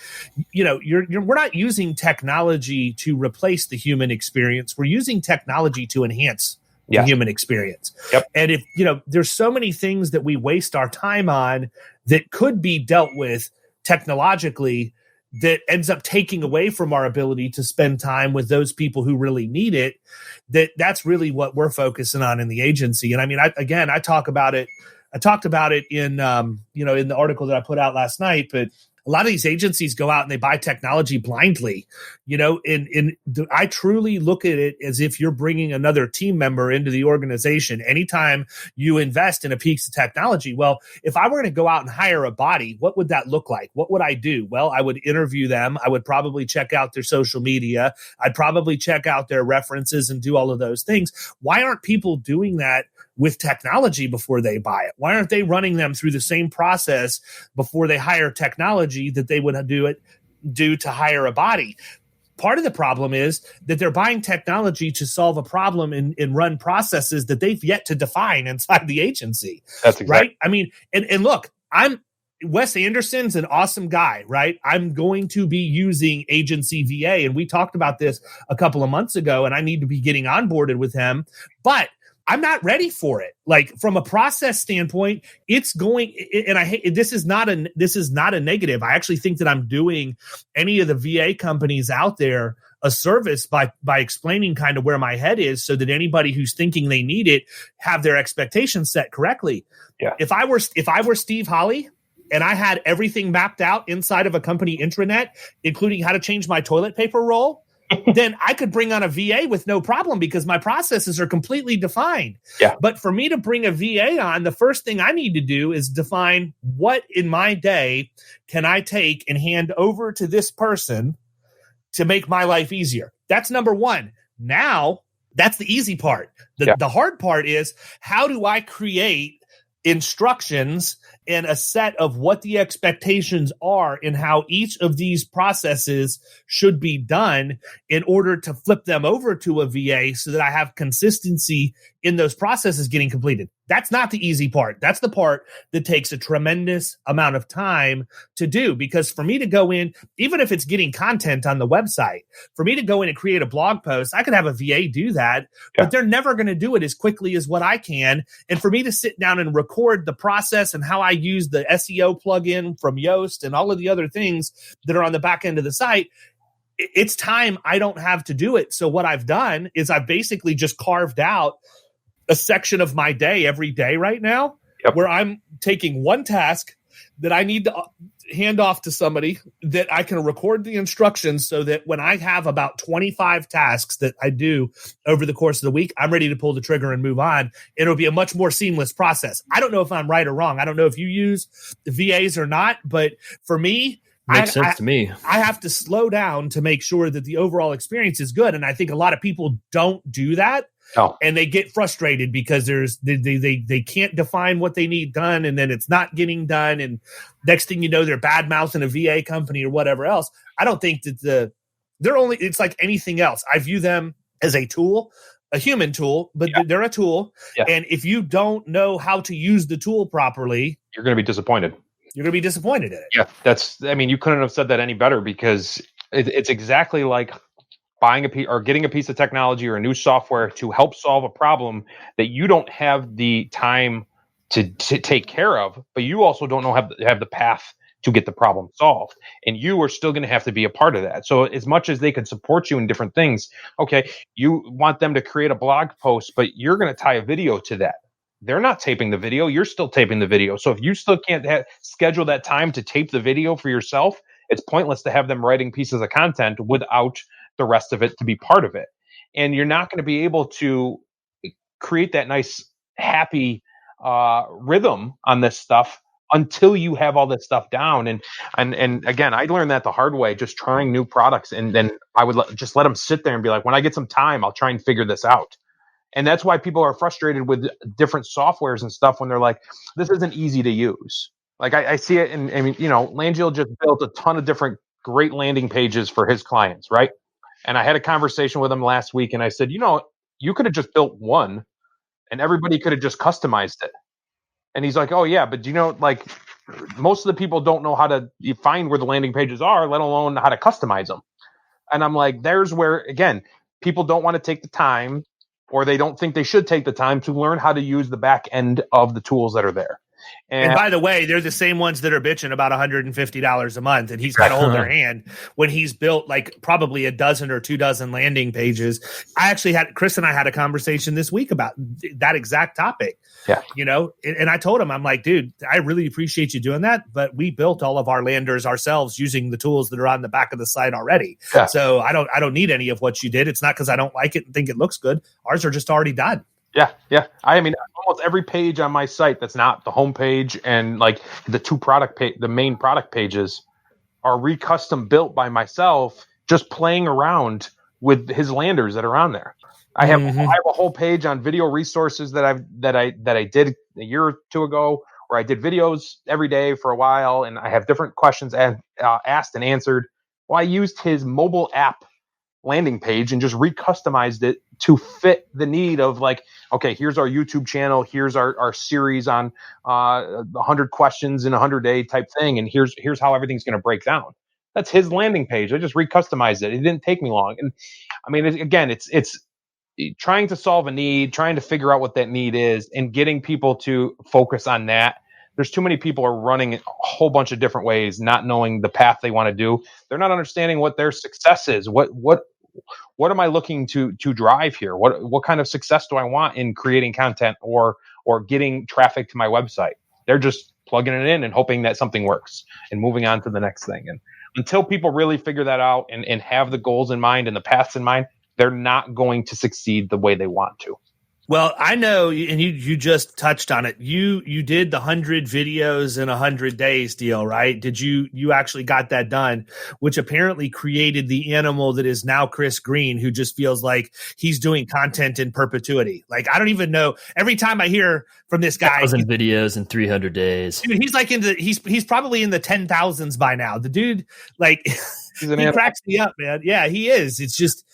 we're not using technology to replace the human experience. We're using technology to enhance the human experience. Yep. And if, there's so many things that we waste our time on that could be dealt with technologically that ends up taking away from our ability to spend time with those people who really need it, that's really what we're focusing on in the agency. And I mean, I talked about it in, in the article that I put out last night, but a lot of these agencies go out and they buy technology blindly, I truly look at it as if you're bringing another team member into the organization. Anytime you invest in a piece of technology, well, if I were going to go out and hire a body, what would that look like? What would I do? Well, I would interview them. I would probably check out their social media. I'd probably check out their references and do all of those things. Why aren't people doing that with technology before they buy it? Why aren't they running them through the same process before they hire technology that they would do to hire a body? part of the problem is that they're buying technology to solve a problem and run processes that they've yet to define inside the agency. That's exactly right. I mean, and look, Wes Anderson's an awesome guy, right? I'm going to be using Agency VA, and we talked about this a couple of months ago, and I need to be getting onboarded with him, but I'm not ready for it. Like from a process standpoint, it's going, and I hate, this is not a negative. I actually think that I'm doing any of the VA companies out there a service by explaining kind of where my head is, so that anybody who's thinking they need it have their expectations set correctly. Yeah. If I were Steve Holly and I had everything mapped out inside of a company intranet, including how to change my toilet paper roll, then I could bring on a VA with no problem because my processes are completely defined. Yeah. But for me to bring a VA on, the first thing I need to do is define what in my day can I take and hand over to this person to make my life easier. That's number one. Now, that's the easy part. The hard part is, how do I create instructions and a set of what the expectations are in how each of these processes should be done in order to flip them over to a VA so that I have consistency in those processes getting completed. That's not the easy part. That's the part that takes a tremendous amount of time to do, because for me to go in, even if it's getting content on the website, for me to go in and create a blog post, I could have a VA do that, but they're never going to do it as quickly as what I can. And for me to sit down and record the process and how I use the SEO plugin from Yoast and all of the other things that are on the back end of the site, it's time I don't have to do it. So what I've done is I've basically just carved out a section of my day every day right now, where I'm taking one task that I need to hand off to somebody that I can record the instructions, so that when I have about 25 tasks that I do over the course of the week, I'm ready to pull the trigger and move on. It'll be a much more seamless process. I don't know if I'm right or wrong. I don't know if you use the VAs or not, but for me, makes sense to me. I have to slow down to make sure that the overall experience is good. And I think a lot of people don't do that. Oh. And they get frustrated because they can't define what they need done, and then it's not getting done. And next thing you know, they're bad mouthing a VA company or whatever else. I don't think that it's like anything else. I view them as a tool, a human tool, but they're a tool. Yeah. And if you don't know how to use the tool properly, you're going to be disappointed. You're going to be disappointed in it. Yeah, you couldn't have said that any better, because it's exactly like buying a piece or getting a piece of technology or a new software to help solve a problem that you don't have the time to take care of, but you also don't know have the path to get the problem solved. And you are still going to have to be a part of that. So as much as they could support you in different things, okay, you want them to create a blog post, but you're going to tie a video to that. They're not taping the video. You're still taping the video. So if you still can't schedule that time to tape the video for yourself, it's pointless to have them writing pieces of content without the rest of it to be part of it. And you're not going to be able to create that nice, happy rhythm on this stuff until you have all this stuff down. And again, I learned that the hard way, just trying new products. And then I would just let them sit there and be like, when I get some time, I'll try and figure this out. And that's why people are frustrated with different softwares and stuff when they're like, this isn't easy to use. Like I see it. And I mean, Langiel just built a ton of different great landing pages for his clients, right? And I had a conversation with him last week, and I said, you could have just built one and everybody could have just customized it. And he's like, oh yeah, but most of the people don't know how to find where the landing pages are, let alone how to customize them. And I'm like, there's where, again, people don't want to take the time, or they don't think they should take the time to learn how to use the back end of the tools that are there. And by the way, they're the same ones that are bitching about $150 a month, and he's got to hold their hand when he's built like probably a dozen or 24 landing pages. Chris and I had a conversation this week about that exact topic. Yeah. And I told him, I'm like, dude, I really appreciate you doing that, but we built all of our landers ourselves using the tools that are on the back of the site already. Yeah. So I don't need any of what you did. It's not because I don't like it and think it looks good. Ours are just already done. Yeah. I mean, almost every page on my site that's not the home page and like the main product pages are custom built by myself, just playing around with his landers that are on there. I have a whole page on video resources that I did a year or two ago, where I did videos every day for a while, and I have different questions asked and answered. Well, I used his mobile app landing page and just recustomized it to fit the need of like, okay, here's our YouTube channel, here's our series on 100 questions in 100-day type thing, and here's how everything's going to break down. That's his landing page. I just recustomized it. It didn't take me long. And I mean, it's trying to solve a need, trying to figure out what that need is, and getting people to focus on that. There's too many people are running a whole bunch of different ways, not knowing the path they want to do. They're not understanding what their success is. What am I looking to drive here? What kind of success do I want in creating content or getting traffic to my website? They're just plugging it in and hoping that something works and moving on to the next thing. And until people really figure that out and have the goals in mind and the paths in mind, they're not going to succeed the way they want to. Well, I know, and you just touched on it. You did the 100 videos in 100 days deal, right? Did you actually got that done, which apparently created the animal that is now Chris Green, who just feels like he's doing content in perpetuity. Like, I don't even know. Every time I hear from this guy, 1,000 videos in 300 days. Dude, he's like he's probably in the 10,000s by now. The dude, like, he cracks me up, man. Yeah, he is. It's just,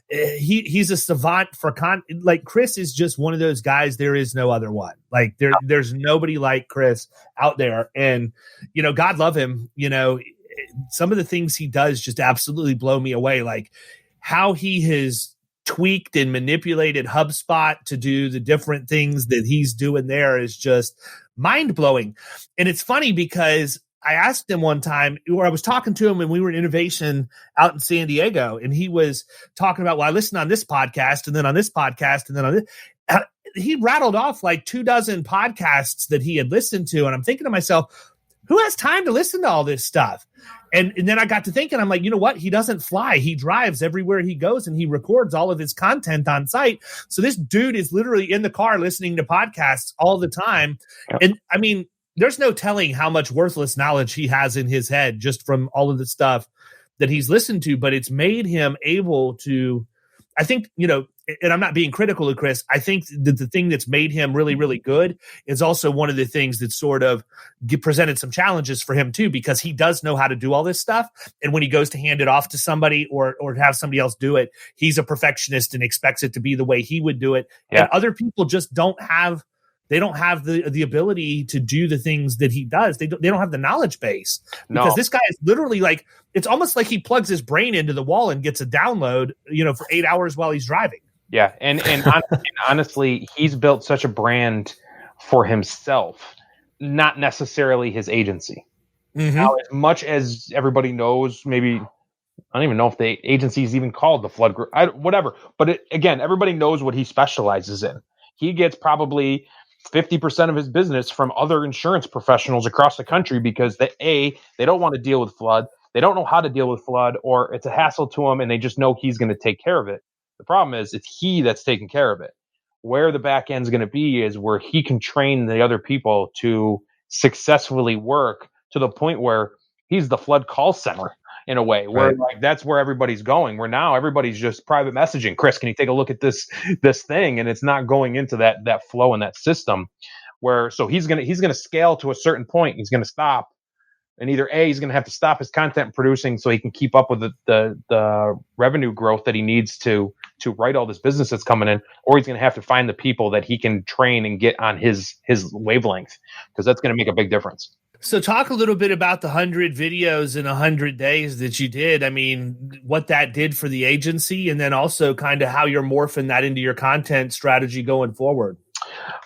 he's a savant for like Chris is just one of those guys. There is no other one. Like there's nobody like Chris out there. And, you know, God love him. You know, some of the things he does just absolutely blow me away. Like how he has tweaked and manipulated HubSpot to do the different things that he's doing there is just mind blowing. And it's funny because I asked him one time, or I was talking to him when we were in innovation out in San Diego, and he was talking about, well, I listened on this podcast and then on this podcast and then on this. He rattled off like 24 podcasts that he had listened to. And I'm thinking to myself, who has time to listen to all this stuff? And then I got to thinking, I'm like, you know what? He doesn't fly. He drives everywhere he goes and he records all of his content on site. So this dude is literally in the car listening to podcasts all the time. Yep. And I mean, there's no telling how much worthless knowledge he has in his head just from all of the stuff that he's listened to, but it's made him able to, I think, you know, and I'm not being critical of Chris. I think that the thing that's made him really, really good is also one of the things that sort of presented some challenges for him too, because he does know how to do all this stuff. And when he goes to hand it off to somebody or have somebody else do it, he's a perfectionist and expects it to be the way he would do it. Yeah. And other people just don't have the ability to do the things that he does. They don't have the knowledge base because this guy is literally like, it's almost like he plugs his brain into the wall and gets a download, you know, for 8 hours while he's driving. Yeah. And honestly, he's built such a brand for himself, not necessarily his agency. Mm-hmm. Now, as much as everybody knows, maybe, I don't even know if the agency is even called the Flood Group, whatever. But again, everybody knows what he specializes in. He gets probably 50% of his business from other insurance professionals across the country because they don't want to deal with flood. They don't know how to deal with flood, or it's a hassle to them and they just know he's going to take care of it. The problem is it's he that's taking care of it. Where the back end is going to be is where he can train the other people to successfully work to the point where he's the flood call center in a way where like that's where everybody's going, where now everybody's just private messaging. Chris, can you take a look at this thing? And it's not going into that flow in that system where, so he's going to scale to a certain point. He's going to stop, and either he's going to have to stop his content producing so he can keep up with the revenue growth that he needs to write all this business that's coming in, or he's going to have to find the people that he can train and get on his wavelength, because that's going to make a big difference. So talk a little bit about the 100 videos in 100 days that you did. I mean, what that did for the agency, and then also kind of how you're morphing that into your content strategy going forward.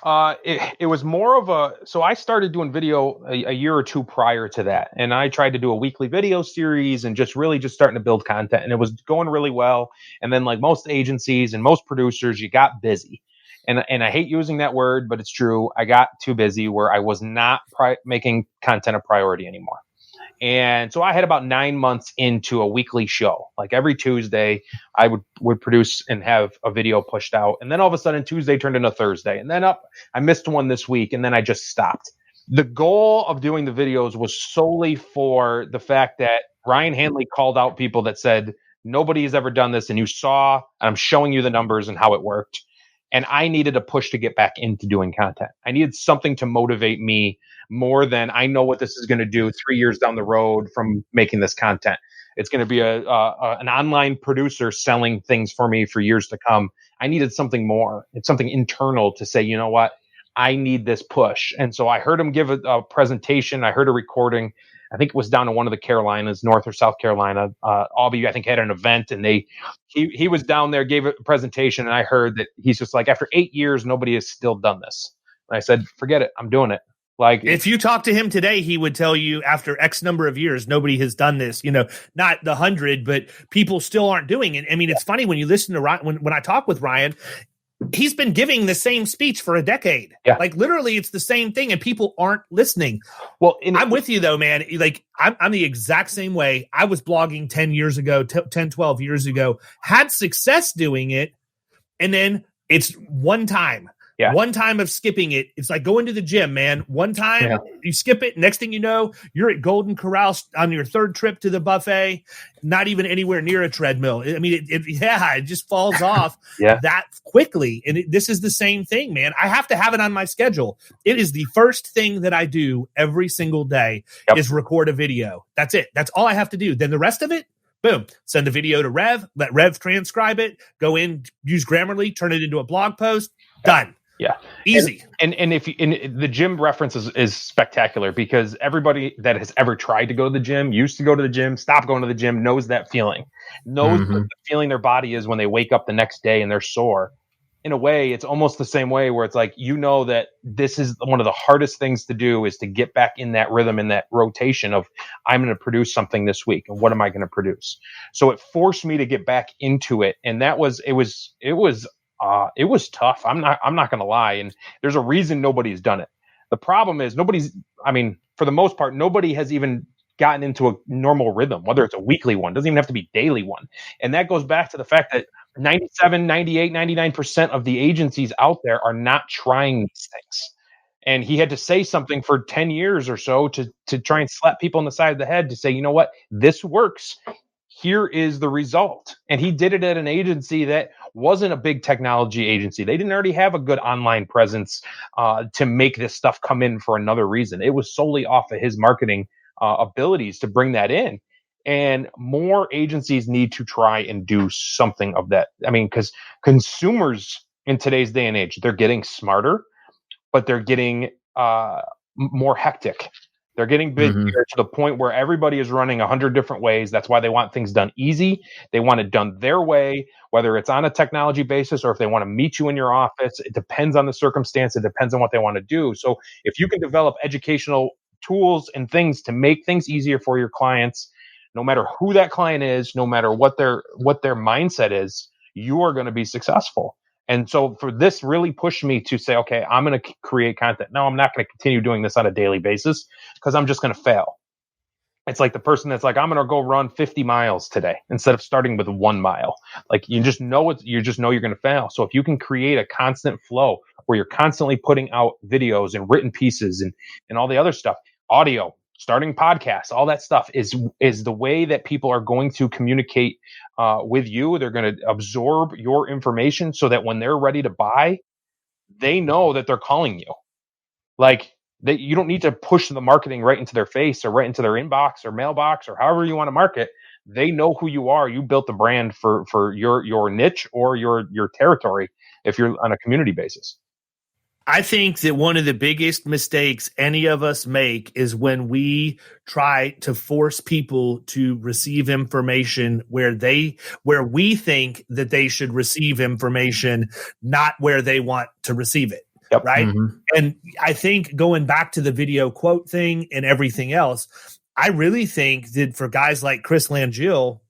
It was more of so I started doing video a year or two prior to that. And I tried to do a weekly video series and just starting to build content, and it was going really well. And then, like most agencies and most producers, you got busy. And I hate using that word, but it's true. I got too busy where I was not making content a priority anymore. And so I had about 9 months into a weekly show. Like every Tuesday, I would produce and have a video pushed out. And then all of a sudden, Tuesday turned into Thursday. And then I missed one this week, and then I just stopped. The goal of doing the videos was solely for the fact that Ryan Hanley called out people that said, nobody has ever done this, and you saw, and I'm showing you the numbers and how it worked. And I needed a push to get back into doing content. I needed something to motivate me more than I know what this is going to do 3 years down the road from making this content. It's going to be an online producer selling things for me for years to come. I needed something more. It's something internal to say, you know what? I need this push. And so I heard him give a presentation. I heard a recording. I think it was down in one of the Carolinas, North or South Carolina. Albee, I think, had an event, and he was down there, gave a presentation, and I heard that he's just like, after 8 years, nobody has still done this. And I said, forget it. I'm doing it. Like, if you talk to him today, he would tell you after X number of years, nobody has done this, not the 100, but people still aren't doing it. I mean, it's funny when you listen to Ryan, when I talk with Ryan, he's been giving the same speech for a decade. Yeah. Like literally it's the same thing and people aren't listening. Well, I'm with you though, man. Like I'm the exact same way. I was blogging 10 years ago, 12 years ago, had success doing it. And then it's one time of skipping it. It's like going to the gym, man. One time you skip it. Next thing you know, you're at Golden Corral on your third trip to the buffet, not even anywhere near a treadmill. I mean, it just falls off that quickly. And this is the same thing, man. I have to have it on my schedule. It is the first thing that I do every single day is record a video. That's it. That's all I have to do. Then the rest of it, boom, send the video to Rev, let Rev transcribe it, go in, use Grammarly, turn it into a blog post, done. Yeah. Easy. And if the gym reference is spectacular, because everybody that has ever tried to go to the gym, used to go to the gym, stopped going to the gym, knows that feeling, knows the feeling their body is when they wake up the next day and they're sore. In a way, it's almost the same way where it's like, that this is one of the hardest things to do, is to get back in that rhythm, in that rotation of, I'm going to produce something this week. And what am I going to produce? So it forced me to get back into it. And it was tough. I'm not going to lie. And there's a reason nobody's done it. The problem is for the most part, nobody has even gotten into a normal rhythm, whether it's a weekly one, doesn't even have to be daily one. And that goes back to the fact that 97, 98, 99% of the agencies out there are not trying these things. And he had to say something for 10 years or so to try and slap people on the side of the head to say, you know what, this works. Here is the result. And he did it at an agency that wasn't a big technology agency. They didn't already have a good online presence to make this stuff come in for another reason. It was solely off of his marketing abilities to bring that in. And more agencies need to try and do something of that. I mean, because consumers in today's day and age, they're getting smarter, but they're getting more hectic. They're getting busier to the point where everybody is running 100 different ways. That's why they want things done easy. They want it done their way, whether it's on a technology basis or if they want to meet you in your office. It depends on the circumstance. It depends on what they want to do. So if you can develop educational tools and things to make things easier for your clients, no matter who that client is, no matter what their mindset is, you are going to be successful. And so for this really pushed me to say, okay, I'm going to create content. No, I'm not going to continue doing this on a daily basis because I'm just going to fail. It's like the person that's like, I'm going to go run 50 miles today instead of starting with 1 mile. Like you just know you're going to fail. So if you can create a constant flow where you're constantly putting out videos and written pieces and all the other stuff, audio, starting podcasts, all that stuff is the way that people are going to communicate with you. They're going to absorb your information so that when they're ready to buy, they know that they're calling you. Like you don't need to push the marketing right into their face or right into their inbox or mailbox or however you want to market. They know who you are. You built the brand for your niche or your territory if you're on a community basis. I think that one of the biggest mistakes any of us make is when we try to force people to receive information where we think that they should receive information, not where they want to receive it. Yep. Right. Mm-hmm. And I think going back to the video quote thing and everything else, I really think that for guys like Chris Langille,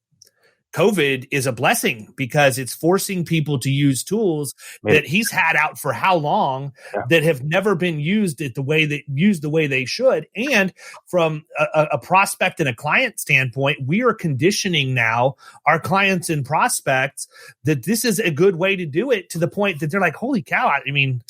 COVID is a blessing because it's forcing people to use tools that he's had out for how long that have never been used the way they should. And from a prospect and a client standpoint, we are conditioning now our clients and prospects that this is a good way to do it, to the point that they're like, holy cow, I mean,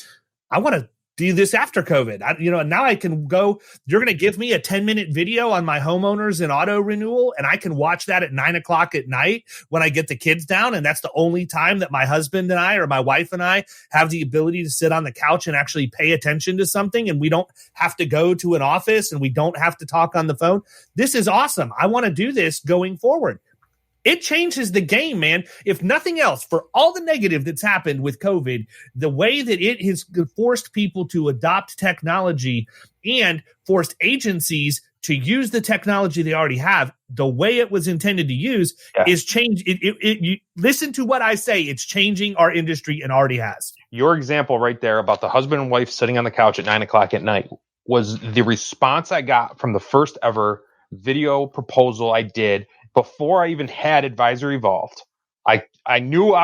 I want to do this after COVID. And now I can go, you're going to give me a 10-minute video on my homeowners and auto renewal, and I can watch that at 9:00 at night when I get the kids down. And that's the only time that my husband and I, or my wife and I, have the ability to sit on the couch and actually pay attention to something. And we don't have to go to an office and we don't have to talk on the phone. This is awesome. I want to do this going forward. It changes the game, man. If nothing else, for all the negative that's happened with COVID, the way that it has forced people to adopt technology and forced agencies to use the technology they already have, the way it was intended to use is change. You listen to what I say. It's changing our industry and already has. Your example right there about the husband and wife sitting on the couch at 9:00 at night was the response I got from the first ever video proposal I did. Before I even had Advisor Evolved, I knew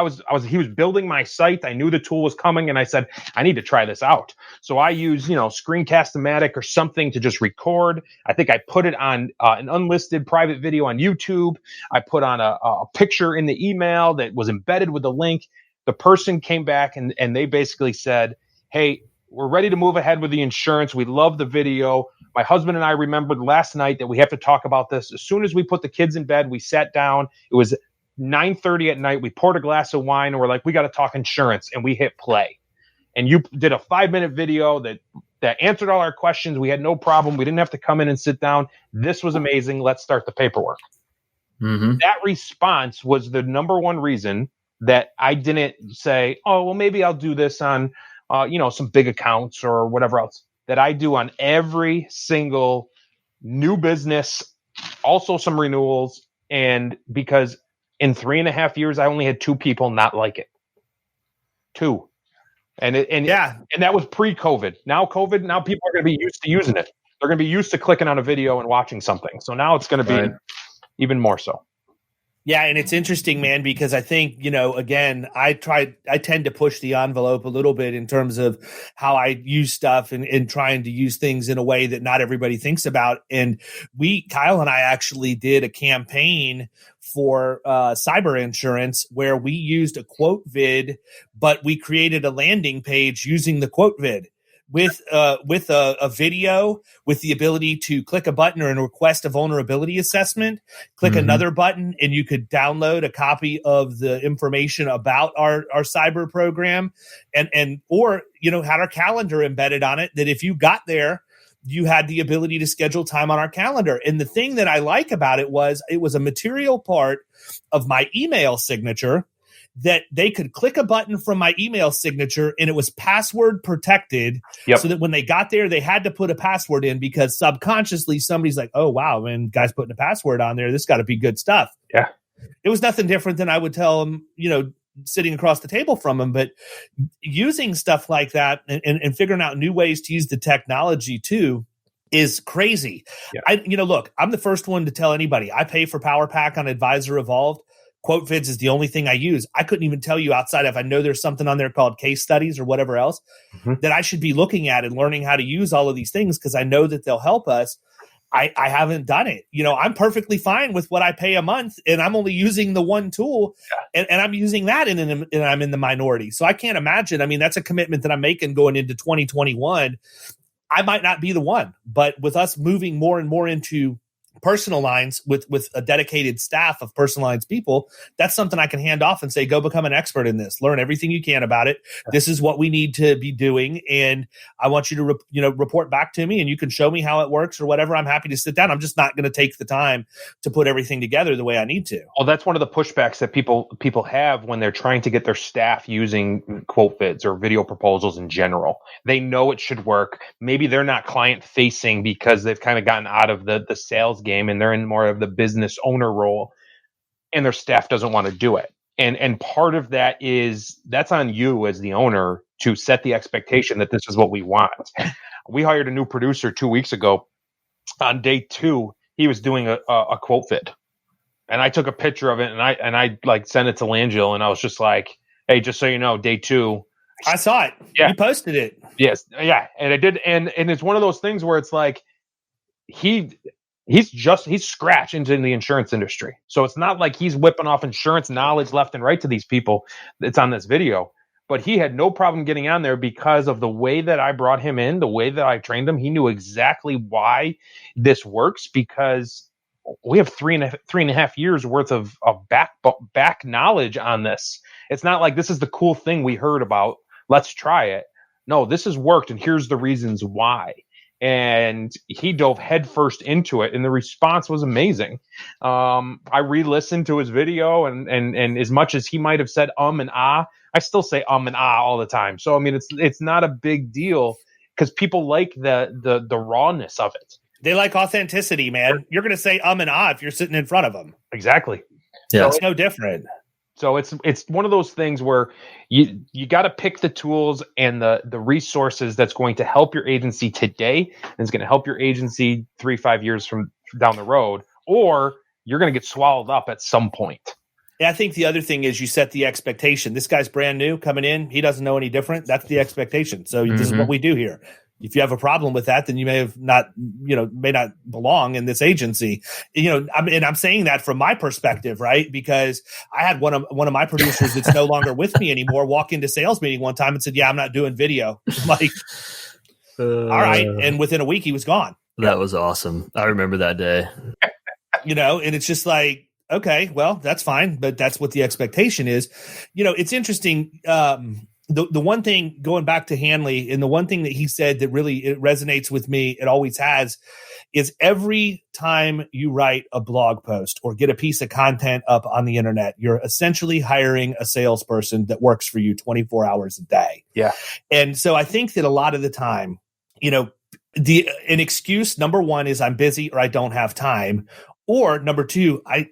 he was building my site. I knew the tool was coming, and I said, I need to try this out. So I use, Screencast-O-Matic or something to just record. I think I put it on an unlisted private video on YouTube. I put on a picture in the email that was embedded with the link. The person came back and they basically said, hey, we're ready to move ahead with the insurance. We love the video. My husband and I remembered last night that we have to talk about this. As soon as we put the kids in bed, we sat down. It was 9:30 at night. We poured a glass of wine and we're like, we got to talk insurance. And we hit play. And you did a 5-minute video that answered all our questions. We had no problem. We didn't have to come in and sit down. This was amazing. Let's start the paperwork. Mm-hmm. That response was the number one reason that I didn't say, oh, well, maybe I'll do this on some big accounts or whatever else, that I do on every single new business, also some renewals. And because in 3.5 years, I only had 2 people not like it. 2. And that was pre-COVID. Now now people are going to be used to using it. They're going to be used to clicking on a video and watching something. So now it's going to be even more so. Yeah, and it's interesting, man, because I think, again, I tend to push the envelope a little bit in terms of how I use stuff and trying to use things in a way that not everybody thinks about. And Kyle and I actually did a campaign for cyber insurance where we used a quote vid, but we created a landing page using the quote vid. With a video, with the ability to click a button or request a vulnerability assessment, click another button, and you could download a copy of the information about our cyber program, or had our calendar embedded on it. That if you got there, you had the ability to schedule time on our calendar. And the thing that I like about it was a material part of my email signature that they could click a button from my email signature and it was password protected. Yep. So that when they got there, they had to put a password in because subconsciously somebody's like, oh, wow, man, guy's putting a password on there. This got to be good stuff. Yeah. It was nothing different than I would tell them, sitting across the table from them. But using stuff like that and figuring out new ways to use the technology too is crazy. Yeah. Look, I'm the first one to tell anybody I pay for Power Pack on Advisor Evolved. Quote vids is the only thing I use. I couldn't even tell you outside of I know there's something on there called case studies or whatever else that I should be looking at and learning how to use all of these things because I know that they'll help us. I haven't done it. I'm perfectly fine with what I pay a month and I'm only using the one tool and I'm using that and I'm in the minority. So I can't imagine. I mean, that's a commitment that I'm making going into 2021. I might not be the one, but with us moving more and more into personal lines with a dedicated staff of personal lines people, that's something I can hand off and say, go become an expert in this, learn everything you can about it. This is what we need to be doing. And I want you to, report back to me and you can show me how it works or whatever. I'm happy to sit down. I'm just not going to take the time to put everything together the way I need to. Well, that's one of the pushbacks that people have when they're trying to get their staff using quote vids or video proposals in general. They know it should work. Maybe they're not client facing because they've kind of gotten out of the sales game and they're in more of the business owner role and their staff doesn't want to do it. And part of that is that's on you as the owner to set the expectation that this is what we want. We hired a new producer 2 weeks ago. On day 2, he was doing a quote vid and I took a picture of it and I like sent it to Langell and I was just like, hey, just so you know, day 2. I saw it. Yeah. You posted it. Yes. Yeah. And I did. And it's one of those things where it's like, he's scratched into the insurance industry. So it's not like he's whipping off insurance knowledge left and right to these people that's on this video, but he had no problem getting on there because of the way that I brought him in, the way that I trained him. He knew exactly why this works, because we have three and a half years worth of back knowledge on this. It's not like this is the cool thing we heard about, let's try it. No, this has worked, and here's the reasons why. And he dove headfirst into it, and the response was amazing. I re-listened to his video, and as much as he might have said and ah, I still say and ah all the time. So I mean, it's not a big deal, because people like the rawness of it. They like authenticity, man. You're going to say and ah if you're sitting in front of them. Exactly. Yeah, so it's no different. So it's one of those things where you got to pick the tools and the resources that's going to help your agency today, and it's going to help your agency 3-5 years from down the road, or you're going to get swallowed up at some point. Yeah, I think the other thing is you set the expectation. This guy's brand new coming in. He doesn't know any different. That's the expectation. So this is what we do here. If you have a problem with that, then you may not belong in this agency. I'm saying that from my perspective, right? Because I had one of my producers that's no longer with me anymore walk into sales meeting one time and said, "Yeah, I'm not doing video." I'm like, all right. And within a week, he was gone. That was awesome. I remember that day. And it's just like, okay, well, that's fine, but that's what the expectation is. It's interesting. The one thing, going back to Hanley, and the one thing that he said that really it resonates with me, it always has, is every time you write a blog post or get a piece of content up on the internet, you're essentially hiring a salesperson that works for you 24 hours a day. Yeah. And so I think that a lot of the time, an excuse, number one, is I'm busy or I don't have time. Or number two, I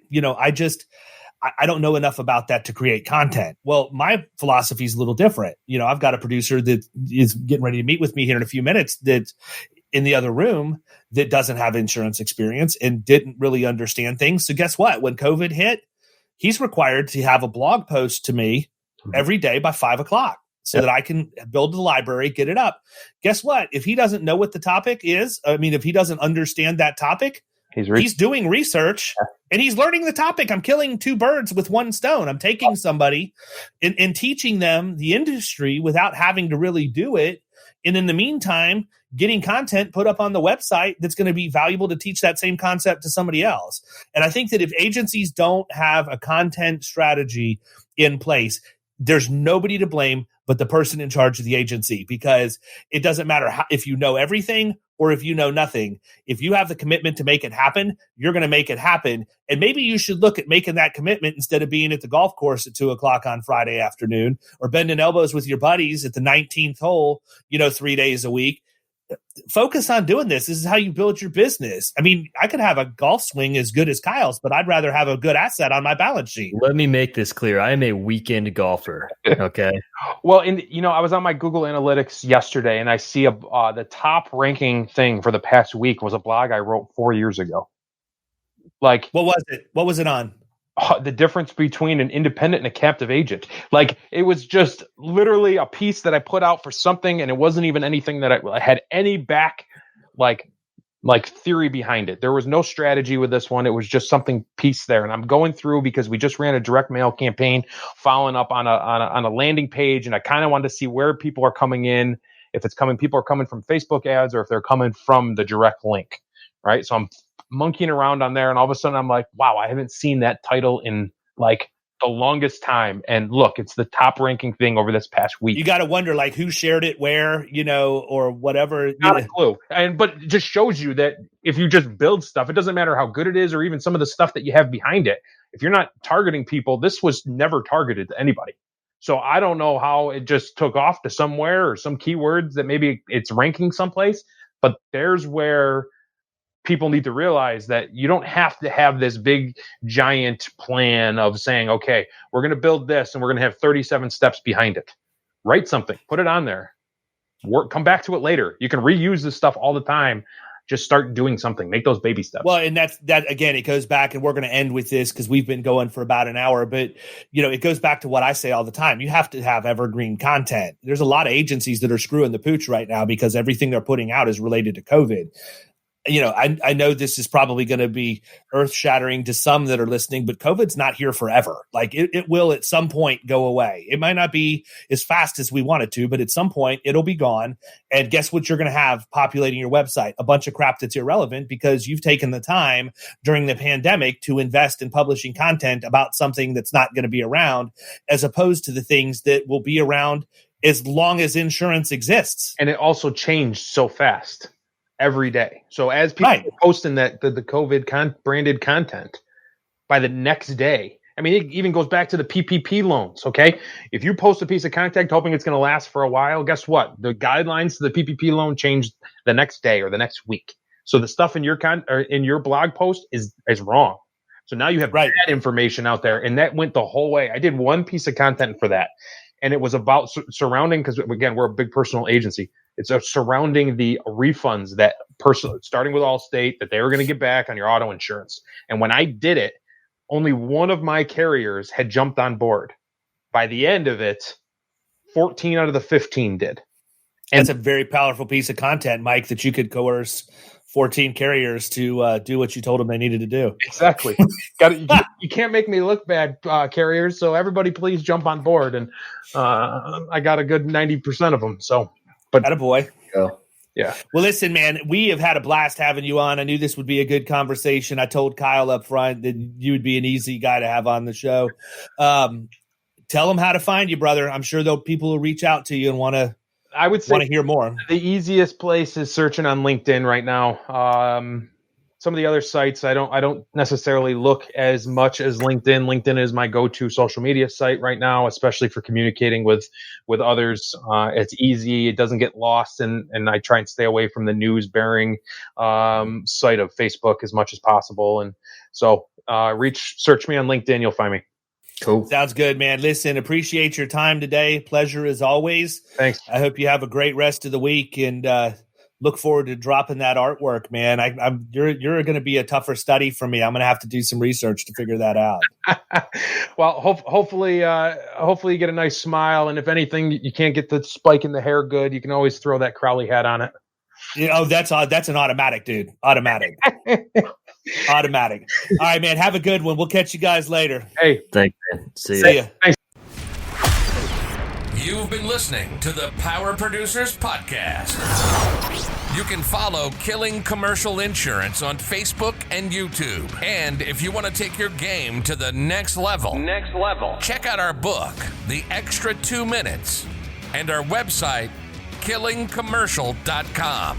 don't know enough about that to create content. Well, my philosophy is a little different. I've got a producer that is getting ready to meet with me here in a few minutes that's in the other room that doesn't have insurance experience and didn't really understand things. So guess what? When COVID hit, he's required to have a blog post to me every day by 5:00 so that I can build the library, get it up. Guess what? If he doesn't know what the topic is, if he doesn't understand that topic, he's doing research and he's learning the topic. I'm killing two birds with one stone. I'm taking somebody and teaching them the industry without having to really do it. And in the meantime, getting content put up on the website that's going to be valuable to teach that same concept to somebody else. And I think that if agencies don't have a content strategy in place, there's nobody to blame but the person in charge of the agency, because it doesn't matter if you know everything or if you know nothing. If you have the commitment to make it happen, you're going to make it happen. And maybe you should look at making that commitment instead of being at the golf course at 2:00 on Friday afternoon, or bending elbows with your buddies at the 19th hole, 3 days a week. Focus on doing this. This is how you build your business. I could have a golf swing as good as Kyle's, but I'd rather have a good asset on my balance sheet. Let me make this clear. I am a weekend golfer. Okay. Well, I was on my Google Analytics yesterday, and I see the top ranking thing for the past week was a blog I wrote 4 years ago. Like, what was it? What was it on? The difference between an independent and a captive agent. Like, it was just literally a piece that I put out for something, and it wasn't even anything that I had any back, like theory behind it. There was no strategy with this one. It was just something piece there. And I'm going through because we just ran a direct mail campaign, following up on a landing page, and I kind of wanted to see where people are coming in. If people are coming from Facebook ads, or if they're coming from the direct link, right? So I'm monkeying around on there, and all of a sudden I'm like, wow, I haven't seen that title in like the longest time. And look, it's the top ranking thing over this past week. You got to wonder, like, who shared it where, or whatever. Not a clue. But it just shows you that if you just build stuff, it doesn't matter how good it is, or even some of the stuff that you have behind it. If you're not targeting people, this was never targeted to anybody. So I don't know how it just took off to somewhere, or some keywords that maybe it's ranking someplace. But there's where people need to realize that you don't have to have this big giant plan of saying, okay, we're going to build this and we're going to have 37 steps behind it. Write something, put it on there, come back to it later. You can reuse this stuff all the time. Just start doing something, make those baby steps. Well, and that again, it goes back, and we're going to end with this because we've been going for about an hour, but it goes back to what I say all the time. You have to have evergreen content. There's a lot of agencies that are screwing the pooch right now because everything they're putting out is related to COVID. I know this is probably going to be earth shattering to some that are listening, but COVID's not here forever. Like it will at some point go away. It might not be as fast as we want it to, but at some point it'll be gone. And guess what you're going to have populating your website? A bunch of crap that's irrelevant because you've taken the time during the pandemic to invest in publishing content about something that's not going to be around, as opposed to the things that will be around as long as insurance exists. And it also changed so fast every day. So as people are posting that the COVID branded content, by the next day, I mean, it even goes back to the PPP loans. Okay, if you post a piece of content hoping it's going to last for a while, guess what? The guidelines to the PPP loan changed the next day or the next week. So the stuff in your in your blog post is wrong. So now you have bad information out there, and that went the whole way. I did one piece of content for that, and it was about surrounding, because again, we're a big personal agency. It's surrounding the refunds that starting with Allstate, that they were going to get back on your auto insurance. And when I did it, only one of my carriers had jumped on board. By the end of it, 14 out of the 15 did. And that's a very powerful piece of content, Mike, that you could coerce 14 carriers to do what you told them they needed to do. Exactly. You can't make me look bad, carriers. So everybody please jump on board. And I got a good 90% of them. So, but attaboy. Yeah. Well, listen, man, we have had a blast having you on. I knew this would be a good conversation. I told Kyle up front that you would be an easy guy to have on the show. Tell them how to find you, brother. I'm sure people will reach out to you and want to hear more. The easiest place is searching on LinkedIn right now. Some of the other sites, I don't necessarily look as much as LinkedIn. LinkedIn is my go-to social media site right now, especially for communicating with others. It's easy. It doesn't get lost. And I try and stay away from the news bearing site of Facebook as much as possible. And so search me on LinkedIn. You'll find me. Cool. Sounds good, man. Listen, appreciate your time today. Pleasure as always. Thanks. I hope you have a great rest of the week, and look forward to dropping that artwork, man. You're going to be a tougher study for me. I'm going to have to do some research to figure that out. Well, hopefully you get a nice smile. And if anything, you can't get the spike in the hair good, you can always throw that Crowley hat on it. That's an automatic, dude. Automatic. Automatic. All right, man. Have a good one. We'll catch you guys later. Hey, thanks, man. See ya. Thanks. You've been listening to the Power Producers Podcast. You can follow Killing Commercial Insurance on Facebook and YouTube. And if you want to take your game to the next level, check out our book, The Extra 2 Minutes, and our website, killingcommercial.com.